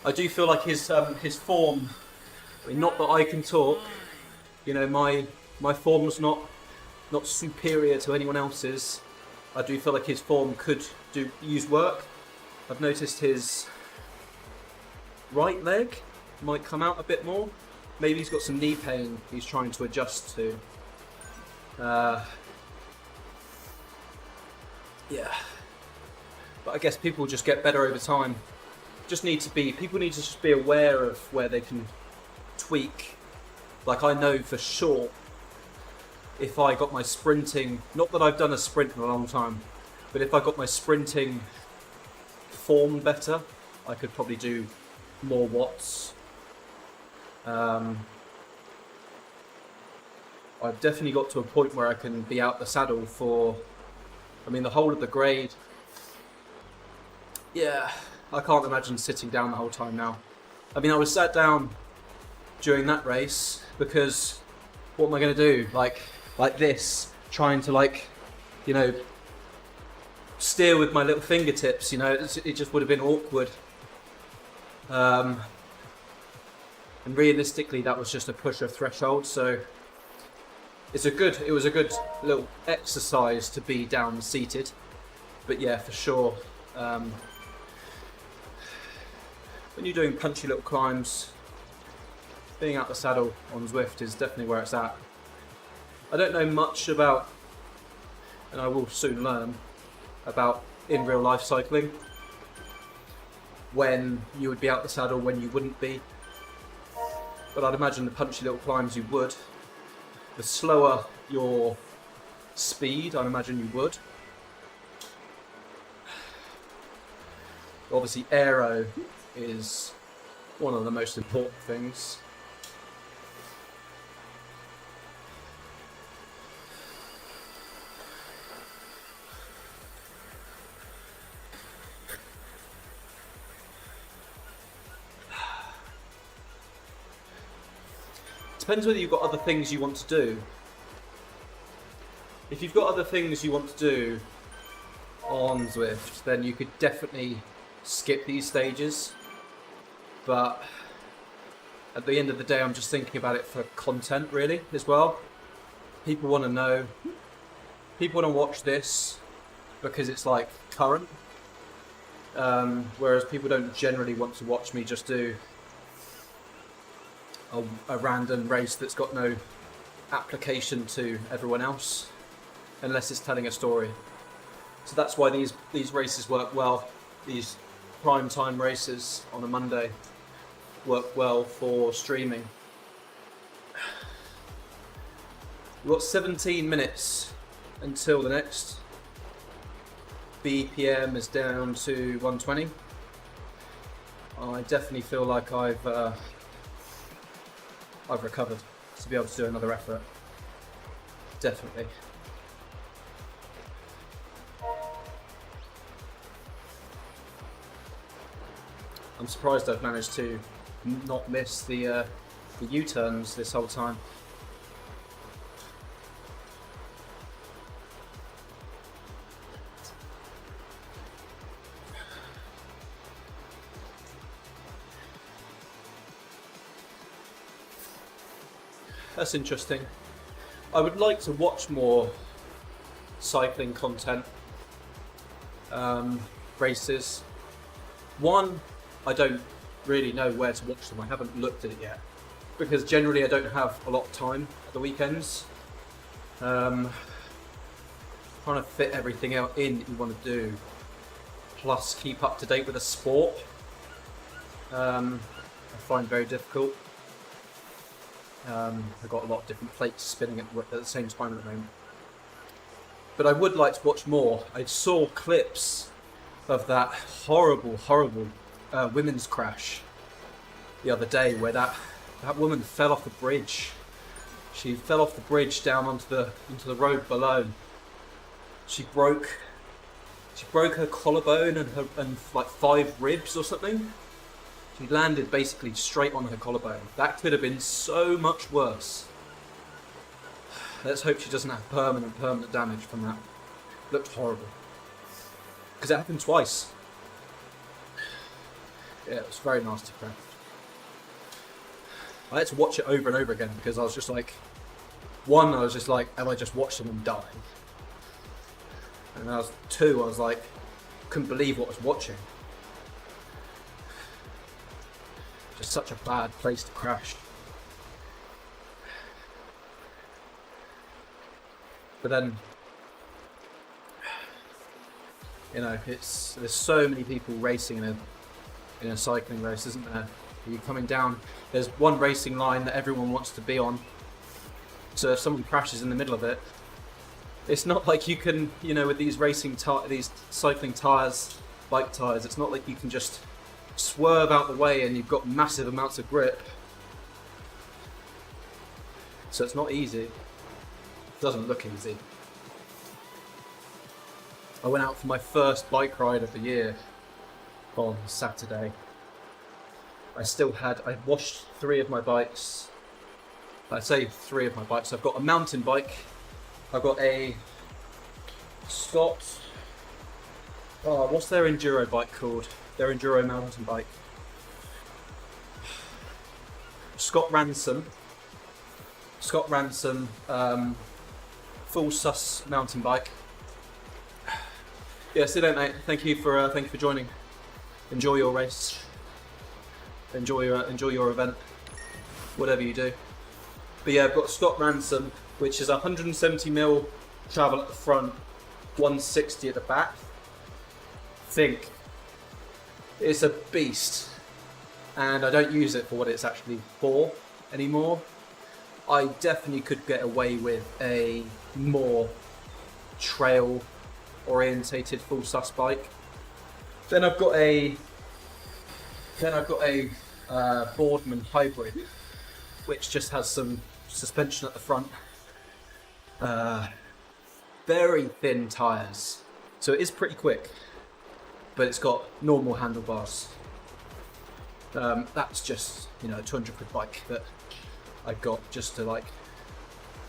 Speaker 1: I do feel like his form. I mean, not that I can talk. You know, my form's not superior to anyone else's. I do feel like his form could use work. I've noticed his right leg might come out a bit more. Maybe he's got some knee pain he's trying to adjust to. Yeah. But I guess people just get better over time. People need to just be aware of where they can tweak. Like, I know for sure if I got my sprinting, not that I've done a sprint in a long time, but if I got my sprinting form better, I could probably do more watts. I've definitely got to a point where I can be out the saddle for, I mean, the whole of the grade. Yeah, I can't imagine sitting down the whole time now. I mean, I was sat down during that race because what am I going to do? Like this, trying to, like, you know, steer with my little fingertips, you know, it just would have been awkward. And realistically, that was just a pusher threshold, so it was a good little exercise to be down seated. But yeah, for sure, when you're doing punchy little climbs, being out the saddle on Zwift is definitely where it's at. I don't know much about, and I will soon learn, about in real life cycling. When you would be out the saddle, when you wouldn't be. But I'd imagine the punchy little climbs you would. The slower your speed, I'd imagine you would. Obviously aero is one of the most important things. Depends whether you've got other things you want to do. If you've got other things you want to do on Zwift, then you could definitely skip these stages. But at the end of the day, I'm just thinking about it for content, really, as well. People want to know. People want to watch this because it's, like, current. Whereas people don't generally want to watch me just do a random race that's got no application to everyone else, unless it's telling a story. So that's why these races work well. These prime time races on a Monday work well for streaming. We've got 17 minutes until the next. BPM is down to 120. I definitely feel like I've recovered to be able to do another effort. Definitely. I'm surprised I've managed to not miss the U-turns this whole time. That's interesting. I would like to watch more cycling content, races. One, I don't really know where to watch them. I haven't looked at it yet because generally I don't have a lot of time at the weekends. Trying to fit everything out in that you want to do, plus keep up to date with the sport, I find very difficult. I've got a lot of different plates spinning at the same time at the moment. But I would like to watch more. I saw clips of that horrible women's crash the other day where that woman fell off the bridge. She fell off the bridge down onto the road below. She broke her collarbone and like 5 ribs or something. She landed basically straight on her collarbone. That could have been so much worse. Let's hope she doesn't have permanent damage from that. Looked horrible. Because it happened twice. Yeah, it was a very nasty crash. I had to watch it over and over again because I was just like, one, I was just like, have I just watched someone die? And two, I was like, couldn't believe what I was watching. Just such a bad place to crash. But then, you know, there's so many people racing in a cycling race, isn't there? You're coming down, there's one racing line that everyone wants to be on. So if someone crashes in the middle of it, it's not like you can, you know, with these these cycling tyres, bike tyres, it's not like you can just swerve out the way and you've got massive amounts of grip. So it's not easy. It doesn't look easy. I went out for my first bike ride of the year on Saturday. I washed 3 of my bikes. I say 3 of my bikes. I've got a mountain bike. I've got a Scott. Oh, what's their enduro bike called? Their enduro mountain bike. Scott Ransom, full sus mountain bike. Yeah, see you later, mate. Thank you for joining. Enjoy your race. Enjoy your event, whatever you do. But yeah, I've got Scott Ransom, which is 170mm travel at the front, 160 at the back. Think it's a beast, and I don't use it for what it's actually for anymore. I definitely could get away with a more trail orientated full sus bike. Then I've got a Boardman hybrid, which just has some suspension at the front, very thin tyres, so it is pretty quick, but it's got normal handlebars. That's just, you know, a 200 quid bike that I got just to like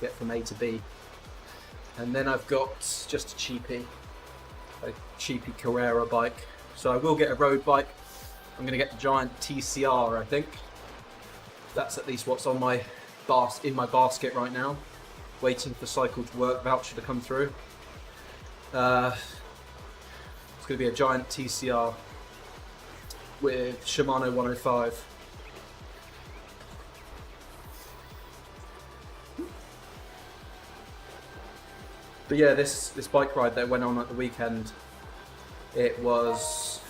Speaker 1: get from A to B. And then I've got just a cheapie Carrera bike. So I will get a road bike. I'm going to get the giant TCR, I think. That's at least what's on my in my basket right now, waiting for Cycle to Work voucher to come through. It's going to be a giant TCR with Shimano 105. But yeah, this bike ride that went on at the weekend, it was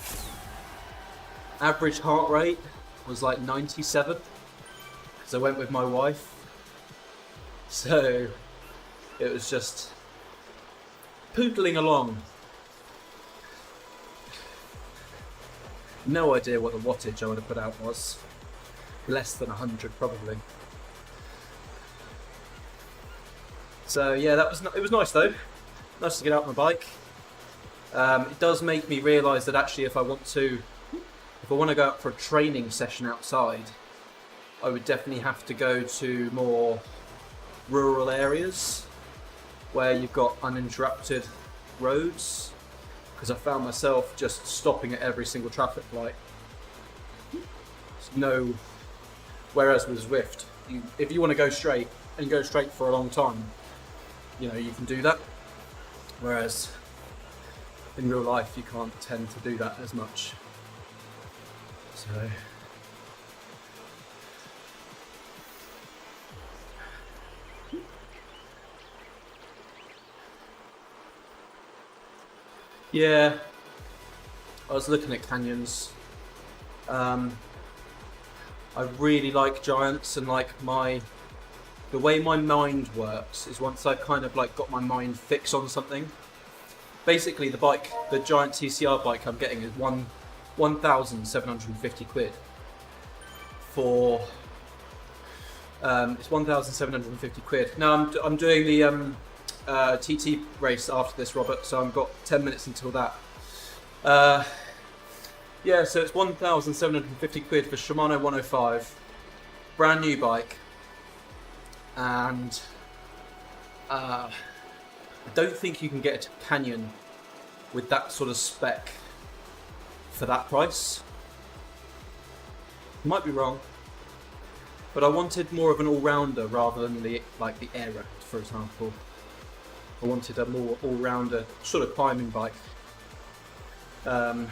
Speaker 1: average heart rate was like 97, because I went with my wife. So it was just poodling along. No idea what the wattage I would have put out was. Less than 100 probably. So yeah, it was nice though. Nice to get out on the bike. It does make me realise that actually if I want to go out for a training session outside, I would definitely have to go to more rural areas where you've got uninterrupted roads, because I found myself just stopping at every single traffic light. Whereas with Zwift, if you want to go straight and go straight for a long time, you know, you can do that. Whereas in real life, you can't tend to do that as much. So yeah, I was looking at canyons. I really like giants, and like the way my mind works is once I've kind of like got my mind fixed on something. Basically, the giant TCR bike I'm getting is 1,750 quid for. It's 1,750 quid. Now I'm doing the TT race after this, Robert. So I've got 10 minutes until that. Yeah, so it's 1,750 quid for Shimano 105, brand new bike, and I don't think you can get a Canyon with that sort of spec for that price. Might be wrong, but I wanted more of an all-rounder rather than the Aero, for example. I wanted a more all-rounder sort of climbing bike. But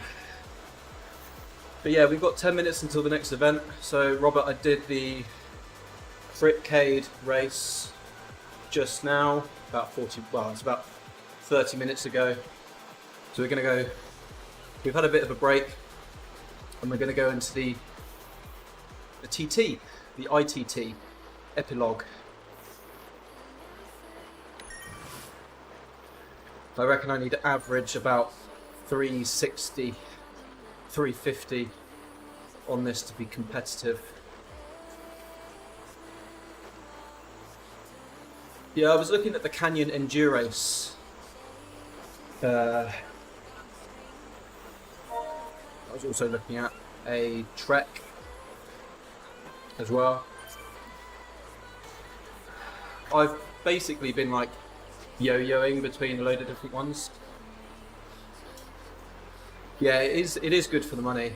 Speaker 1: yeah, we've got 10 minutes until the next event. So Robert, I did the Cade race just now, it's about 30 minutes ago. So we're going to go, we've had a bit of a break, and we're going to go into the TT, the ITT, Epiloch. I reckon I need to average about 360, 350 on this to be competitive. Yeah, I was looking at the Canyon Endurace. I was also looking at a Trek as well. I've basically been like yo-yoing between a load of different ones. Yeah, it is good for the money.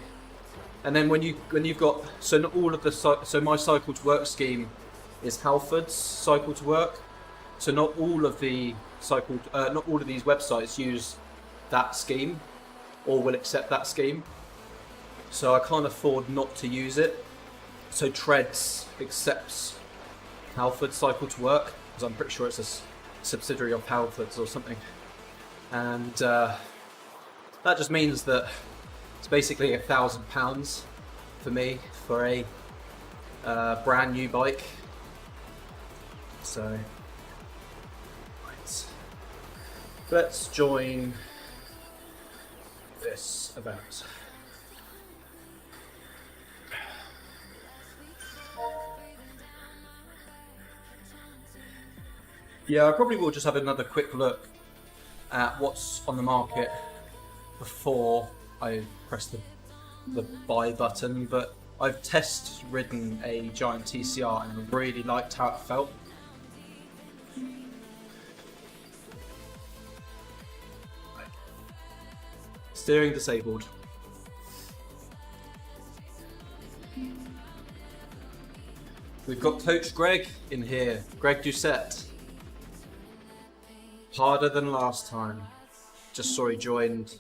Speaker 1: And then when you've got, so not all of the so my cycle to work scheme is Halford's cycle to work. So not all of the not all of these websites use that scheme or will accept that scheme. So I can't afford not to use it. So Treads accepts Halford's cycle to work, because I'm pretty sure it's a subsidiary of Halford's or something. And that just means that it's basically £1,000 for me for a brand new bike. So right, let's join this event. Yeah, I probably will just have another quick look at what's on the market before I press the buy button, but I've test ridden a Giant TCR and I really liked how it felt. Steering disabled. We've got Coach Greg in here, Greg Doucette. Harder than last time. Just saw he joined.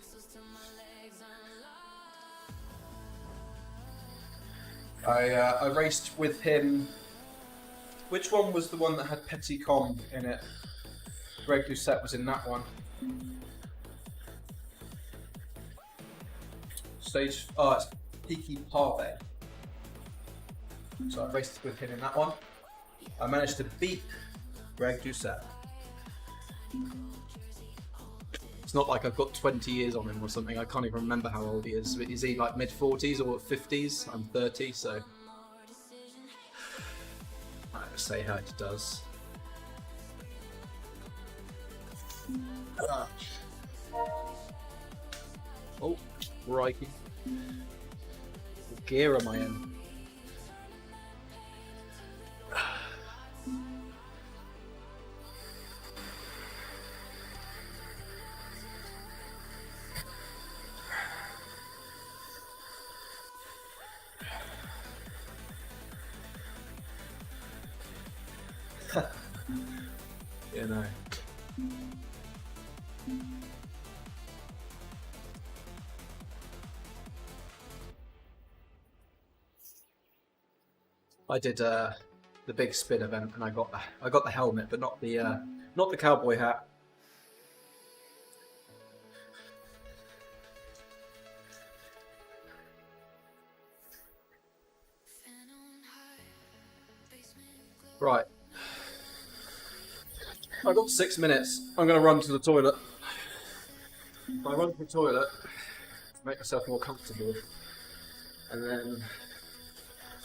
Speaker 1: I raced with him. Which one was the one that had Petit Com in it? Greg Doucette was in that one. It's Peaky Parve. So I raced with him in that one. I managed to beat Greg Doucette. It's not like I've got 20 years on him or something. I can't even remember how old he is. Is he like mid-40s or 50s? I'm 30, so let's see how it does. Oh, crikey. What gear am I in? You know. I did the big spin event, and I got the helmet, but not the cowboy hat. Right. I've got 6 minutes. I'm going to run to the toilet. If I run to the toilet, make myself more comfortable, and then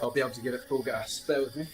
Speaker 1: I'll be able to give it full gas. Bear with me.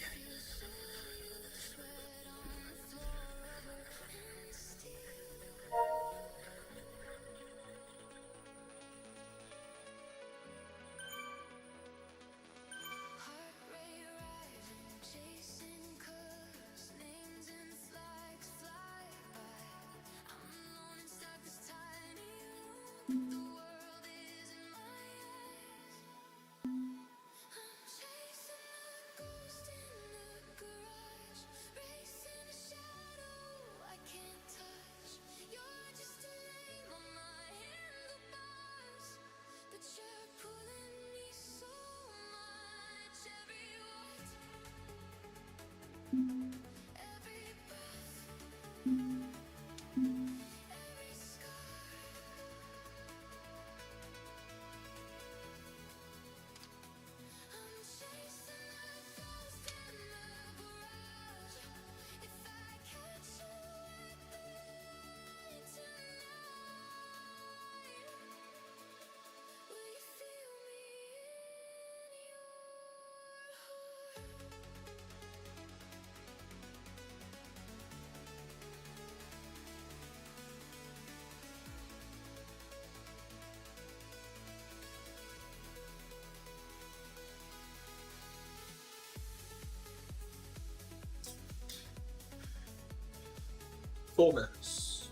Speaker 1: 4 minutes.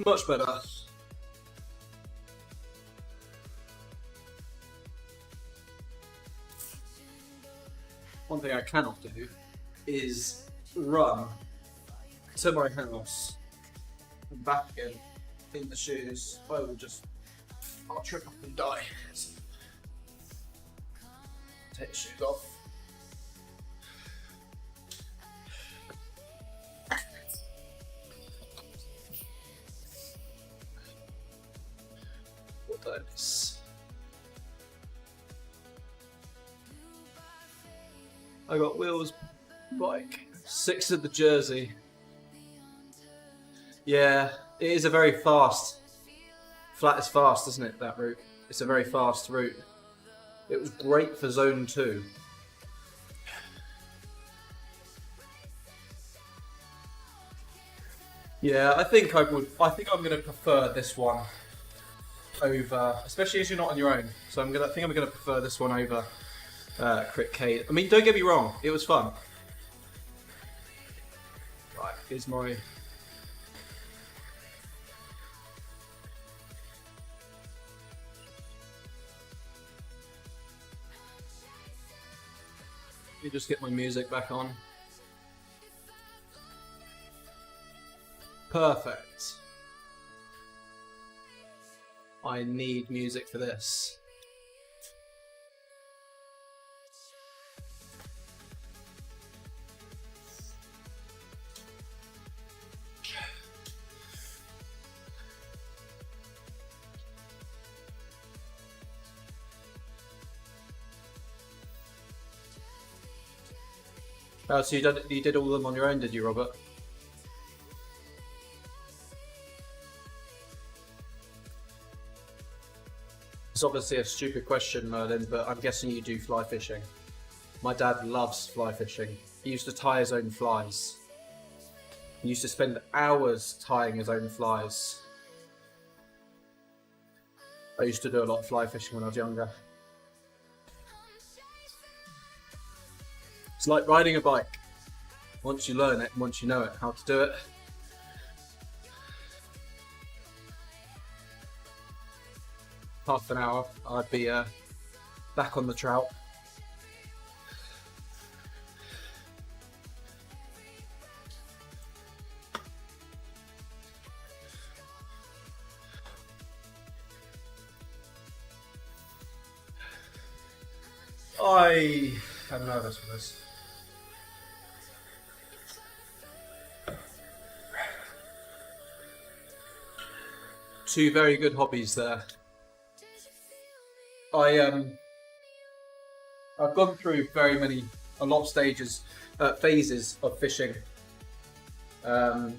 Speaker 1: Much better. One thing I cannot do is run to my house and back again in the shoes. I'll trip up and die. Take the shoes off. What those? I got Will's bike. 6 of the Jersey. Yeah, it is a very fast. Flat is fast, isn't it, that route? It's a very fast route. It was great for zone 2. Yeah, I think I'm going to prefer this one over, especially as you're not on your own. So I think I'm going to prefer this one over Cade. I mean, don't get me wrong, it was fun. Right, here's my. Let me just get my music back on. Perfect. I need music for this. Oh, so you did all of them on your own, did you, Robert? It's obviously a stupid question, Merlin, but I'm guessing you do fly fishing. My dad loves fly fishing. He used to tie his own flies. He used to spend hours tying his own flies. I used to do a lot of fly fishing when I was younger. It's like riding a bike. Once you learn it, once you know it, how to do it. Half an hour, I'd be back on the trout. I'm nervous for this. Two very good hobbies there. I've gone through a lot of phases of fishing. My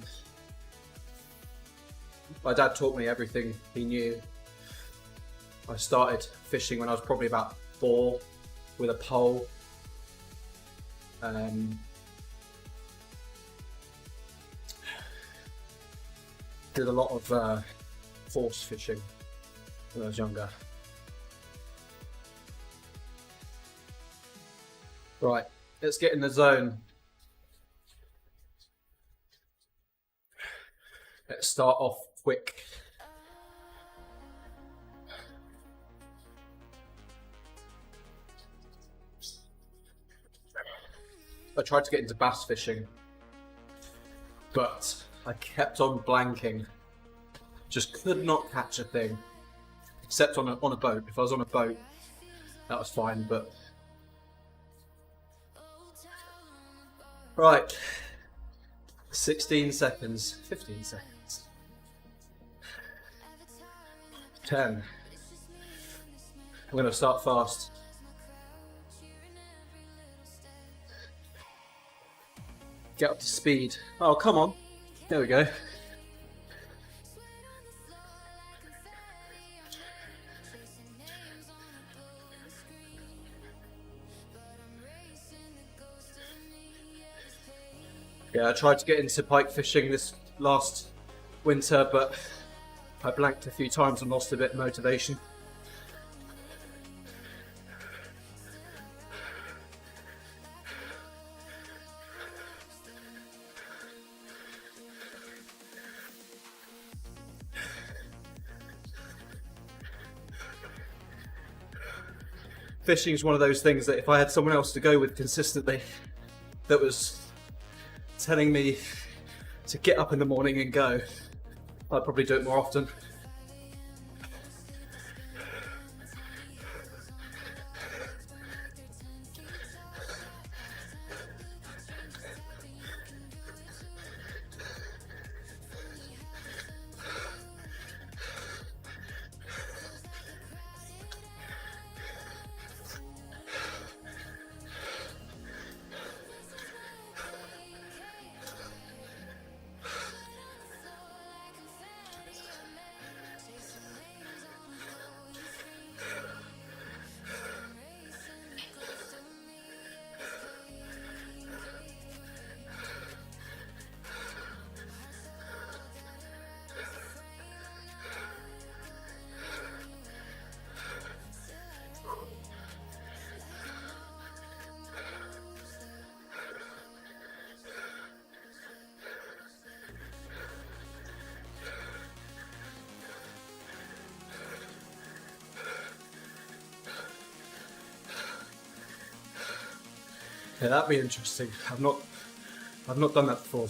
Speaker 1: dad taught me everything he knew. I started fishing when I was probably about 4 with a pole. Did a lot of force fishing when I was younger. Right, let's get in the zone. Let's start off quick. I tried to get into bass fishing, but I kept on blanking. Just could not catch a thing, except on a boat. If I was on a boat, that was fine, but... Right, 16 seconds, 15 seconds, 10. I'm going to start fast. Get up to speed. Oh, come on. There we go. Yeah, I tried to get into pike fishing this last winter, but I blanked a few times and lost a bit of motivation. fishing is one of those things that if I had someone else to go with consistently that was telling me to get up in the morning and go, I'd probably do it more often. Yeah, that'd be interesting. I've not done that before.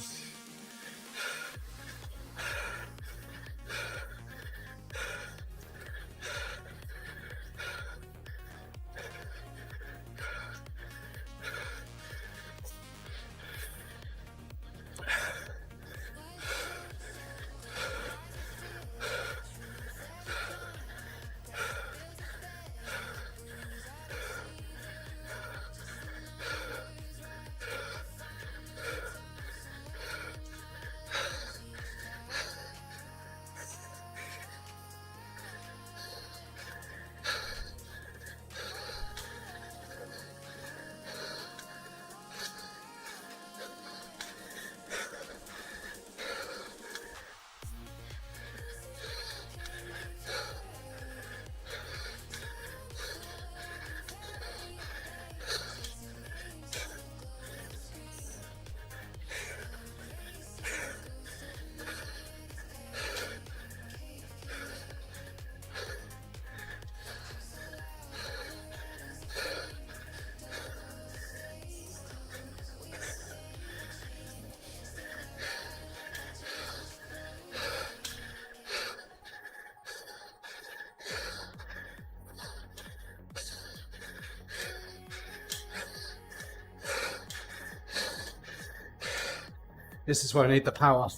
Speaker 1: This is where I need the power.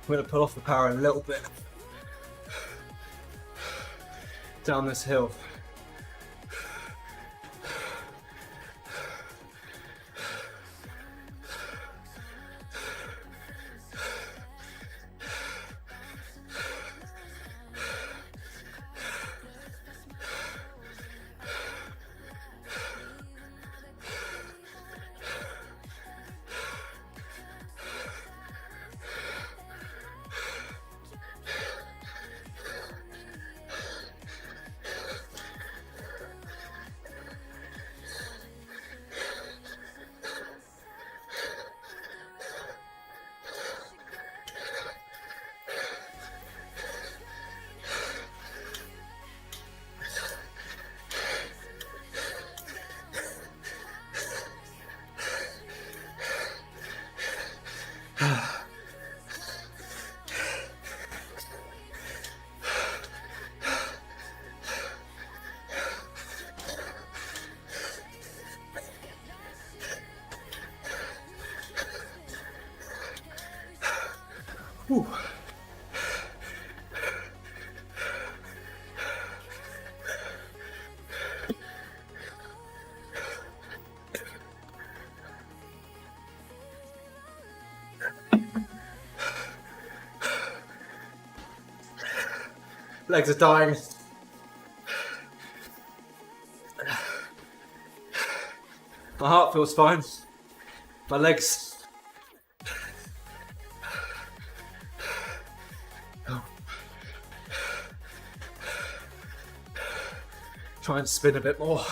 Speaker 1: I'm going to pull off the power a little bit down this hill. Whew. Legs are dying. My heart feels fine. My legs. Try and spin a bit more.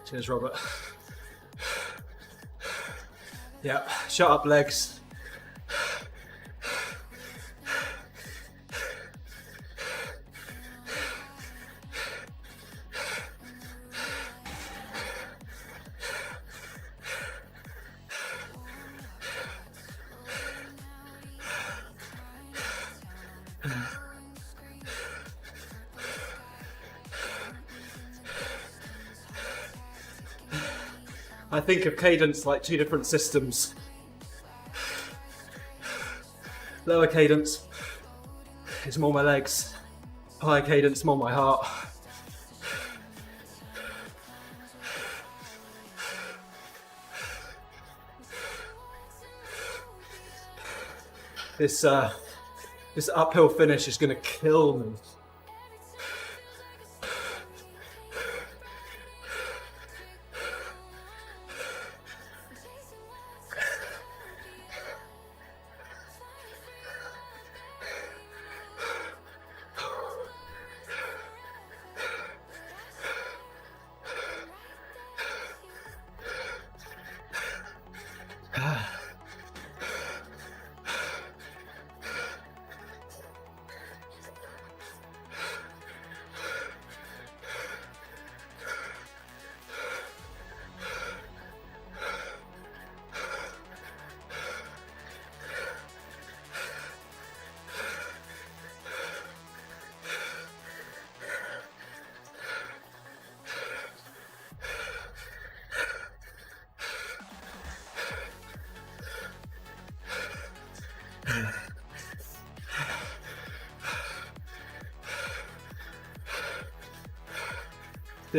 Speaker 1: Cheers, Robert. Yeah, shut up, legs. I think of cadence like two different systems. Lower cadence is more my legs. Higher cadence, more my heart. This uphill finish is going to kill me.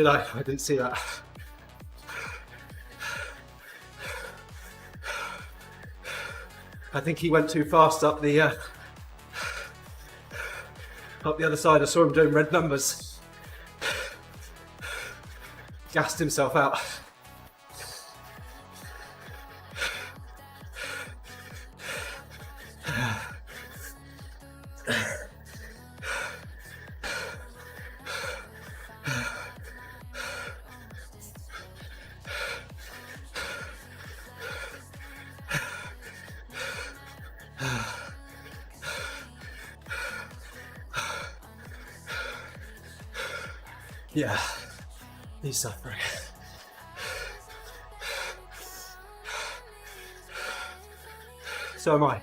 Speaker 1: Did I? I didn't see that. I think he went too fast up the other side. I saw him doing red numbers. Gassed himself out. Yeah, he's suffering. So am I.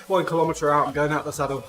Speaker 1: One kilometre out, I'm going out the saddle.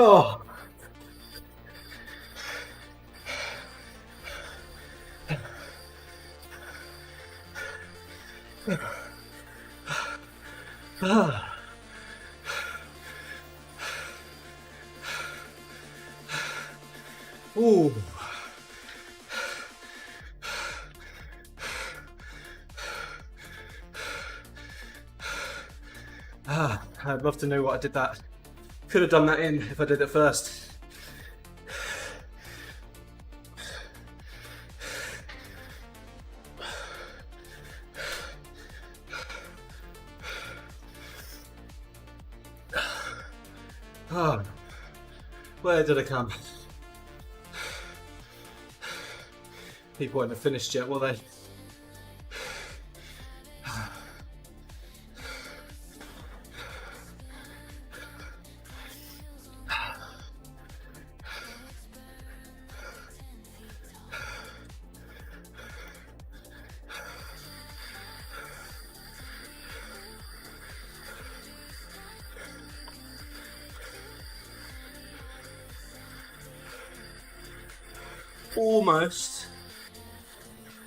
Speaker 1: Oh. Ooh. I'd love to know what I did that. Could have done that in if I did it first. Oh, where did I come? People won't have finished yet, will they? Almost.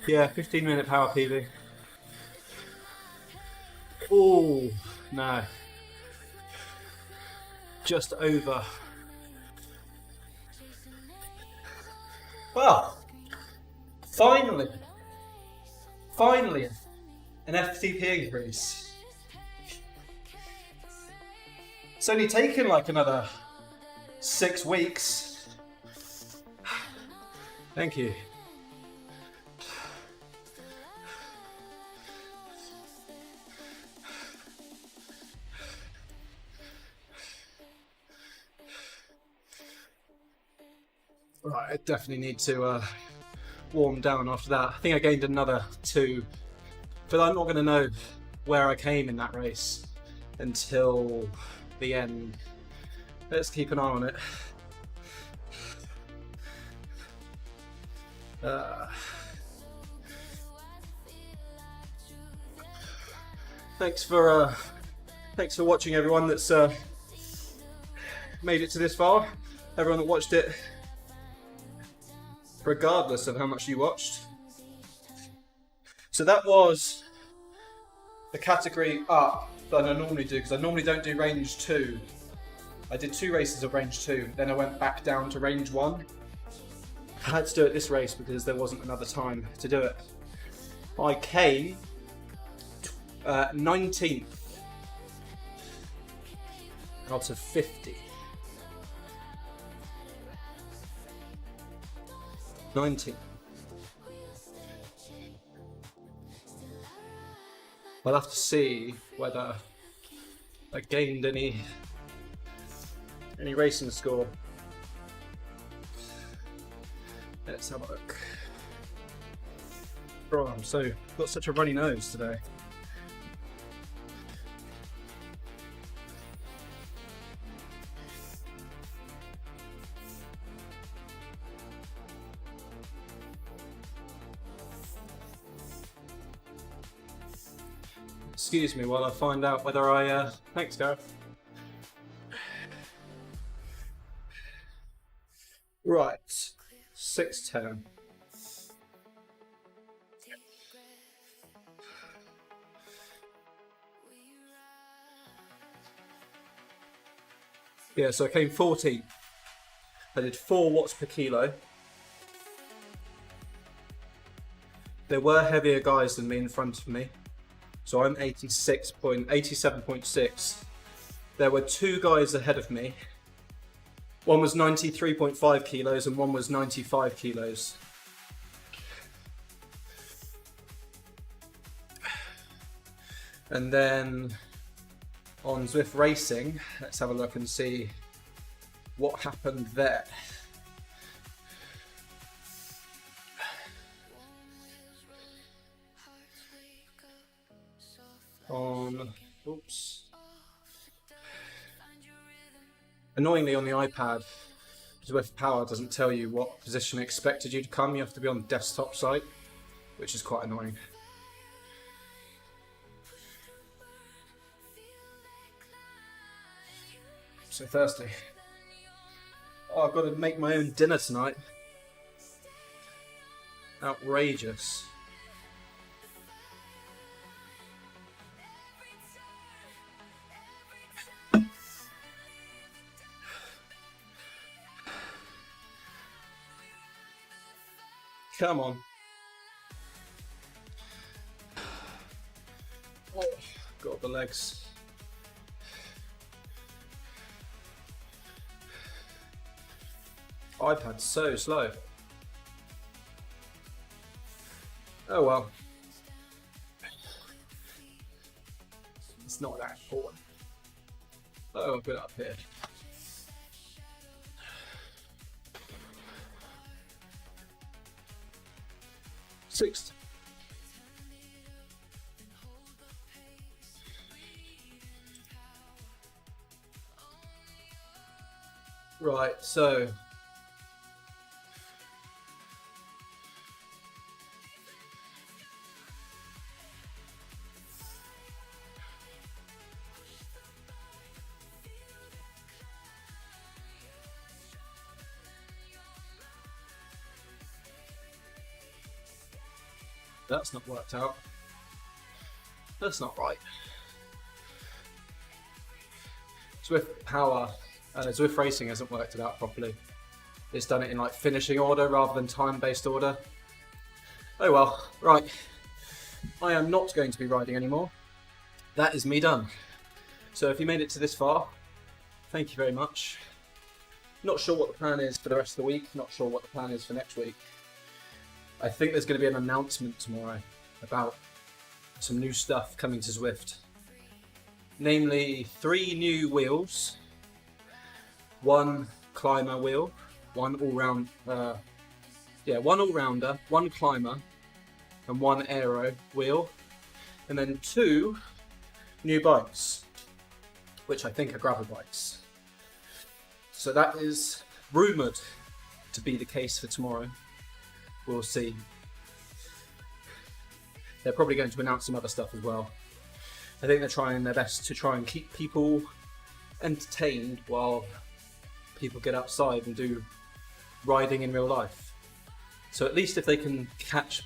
Speaker 1: Yeah, 15-minute power PB. Oh, no. Just over. Well, finally an FTP increase. It's only taken like another 6 weeks. Thank you. Right, I definitely need to warm down after that. I think I gained another 2, but I'm not going to know where I came in that race until the end. Let's keep an eye on it. Thanks for watching, everyone that's made it to this far. Everyone that watched it, regardless of how much you watched. So that was the category up that I normally do, because I normally don't do range 2. I did 2 races of range 2, then I went back down to range 1. I had to do it this race because there wasn't another time to do it. I came 19th out of 50. 19th. I'll have to see whether I gained any racing score. Let's have a look. Bro, I've got such a runny nose today. Excuse me while I find out whether I, thanks Gareth. Right, 610. Yeah, so I came 14th. I did 4 watts per kilo. There were heavier guys than me in front of me. So I'm 87.6. There were 2 guys ahead of me. One was 93.5 kilos and one was 95 kilos. And then on Zwift Racing, let's have a look and see what happened there. Oops. Annoyingly on the iPad, Zwift Power doesn't tell you what position expected you to come. You have to be on the desktop site, which is quite annoying. So thirsty. Oh, I've got to make my own dinner tonight. Outrageous. Come on. Oh, got the legs. iPad's so slow. Oh well. It's not that important. Oh, I'll put it up here. Sixth. Right, so that's not worked out. That's not right. Zwift Power, Zwift Racing hasn't worked it out properly. It's done it in like finishing order rather than time-based order. Oh well, right. I am not going to be riding anymore. That is me done. So if you made it to this far, thank you very much. Not sure what the plan is for the rest of the week, not sure what the plan is for next week. I think there's going to be an announcement tomorrow about some new stuff coming to Zwift. Namely, 3 new wheels, 1 climber wheel, 1 all-rounder, 1 climber, and 1 aero wheel, and then 2 new bikes, which I think are gravel bikes. So that is rumoured to be the case for tomorrow. We'll see. They're probably going to announce some other stuff as well. I think they're trying their best to try and keep people entertained while people get outside and do riding in real life. So at least if they can catch,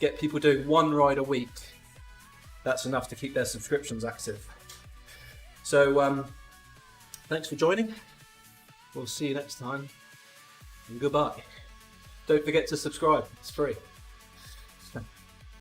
Speaker 1: get people doing 1 ride a week, that's enough to keep their subscriptions active. So thanks for joining. We'll see you next time, and goodbye. Don't forget to subscribe, it's free.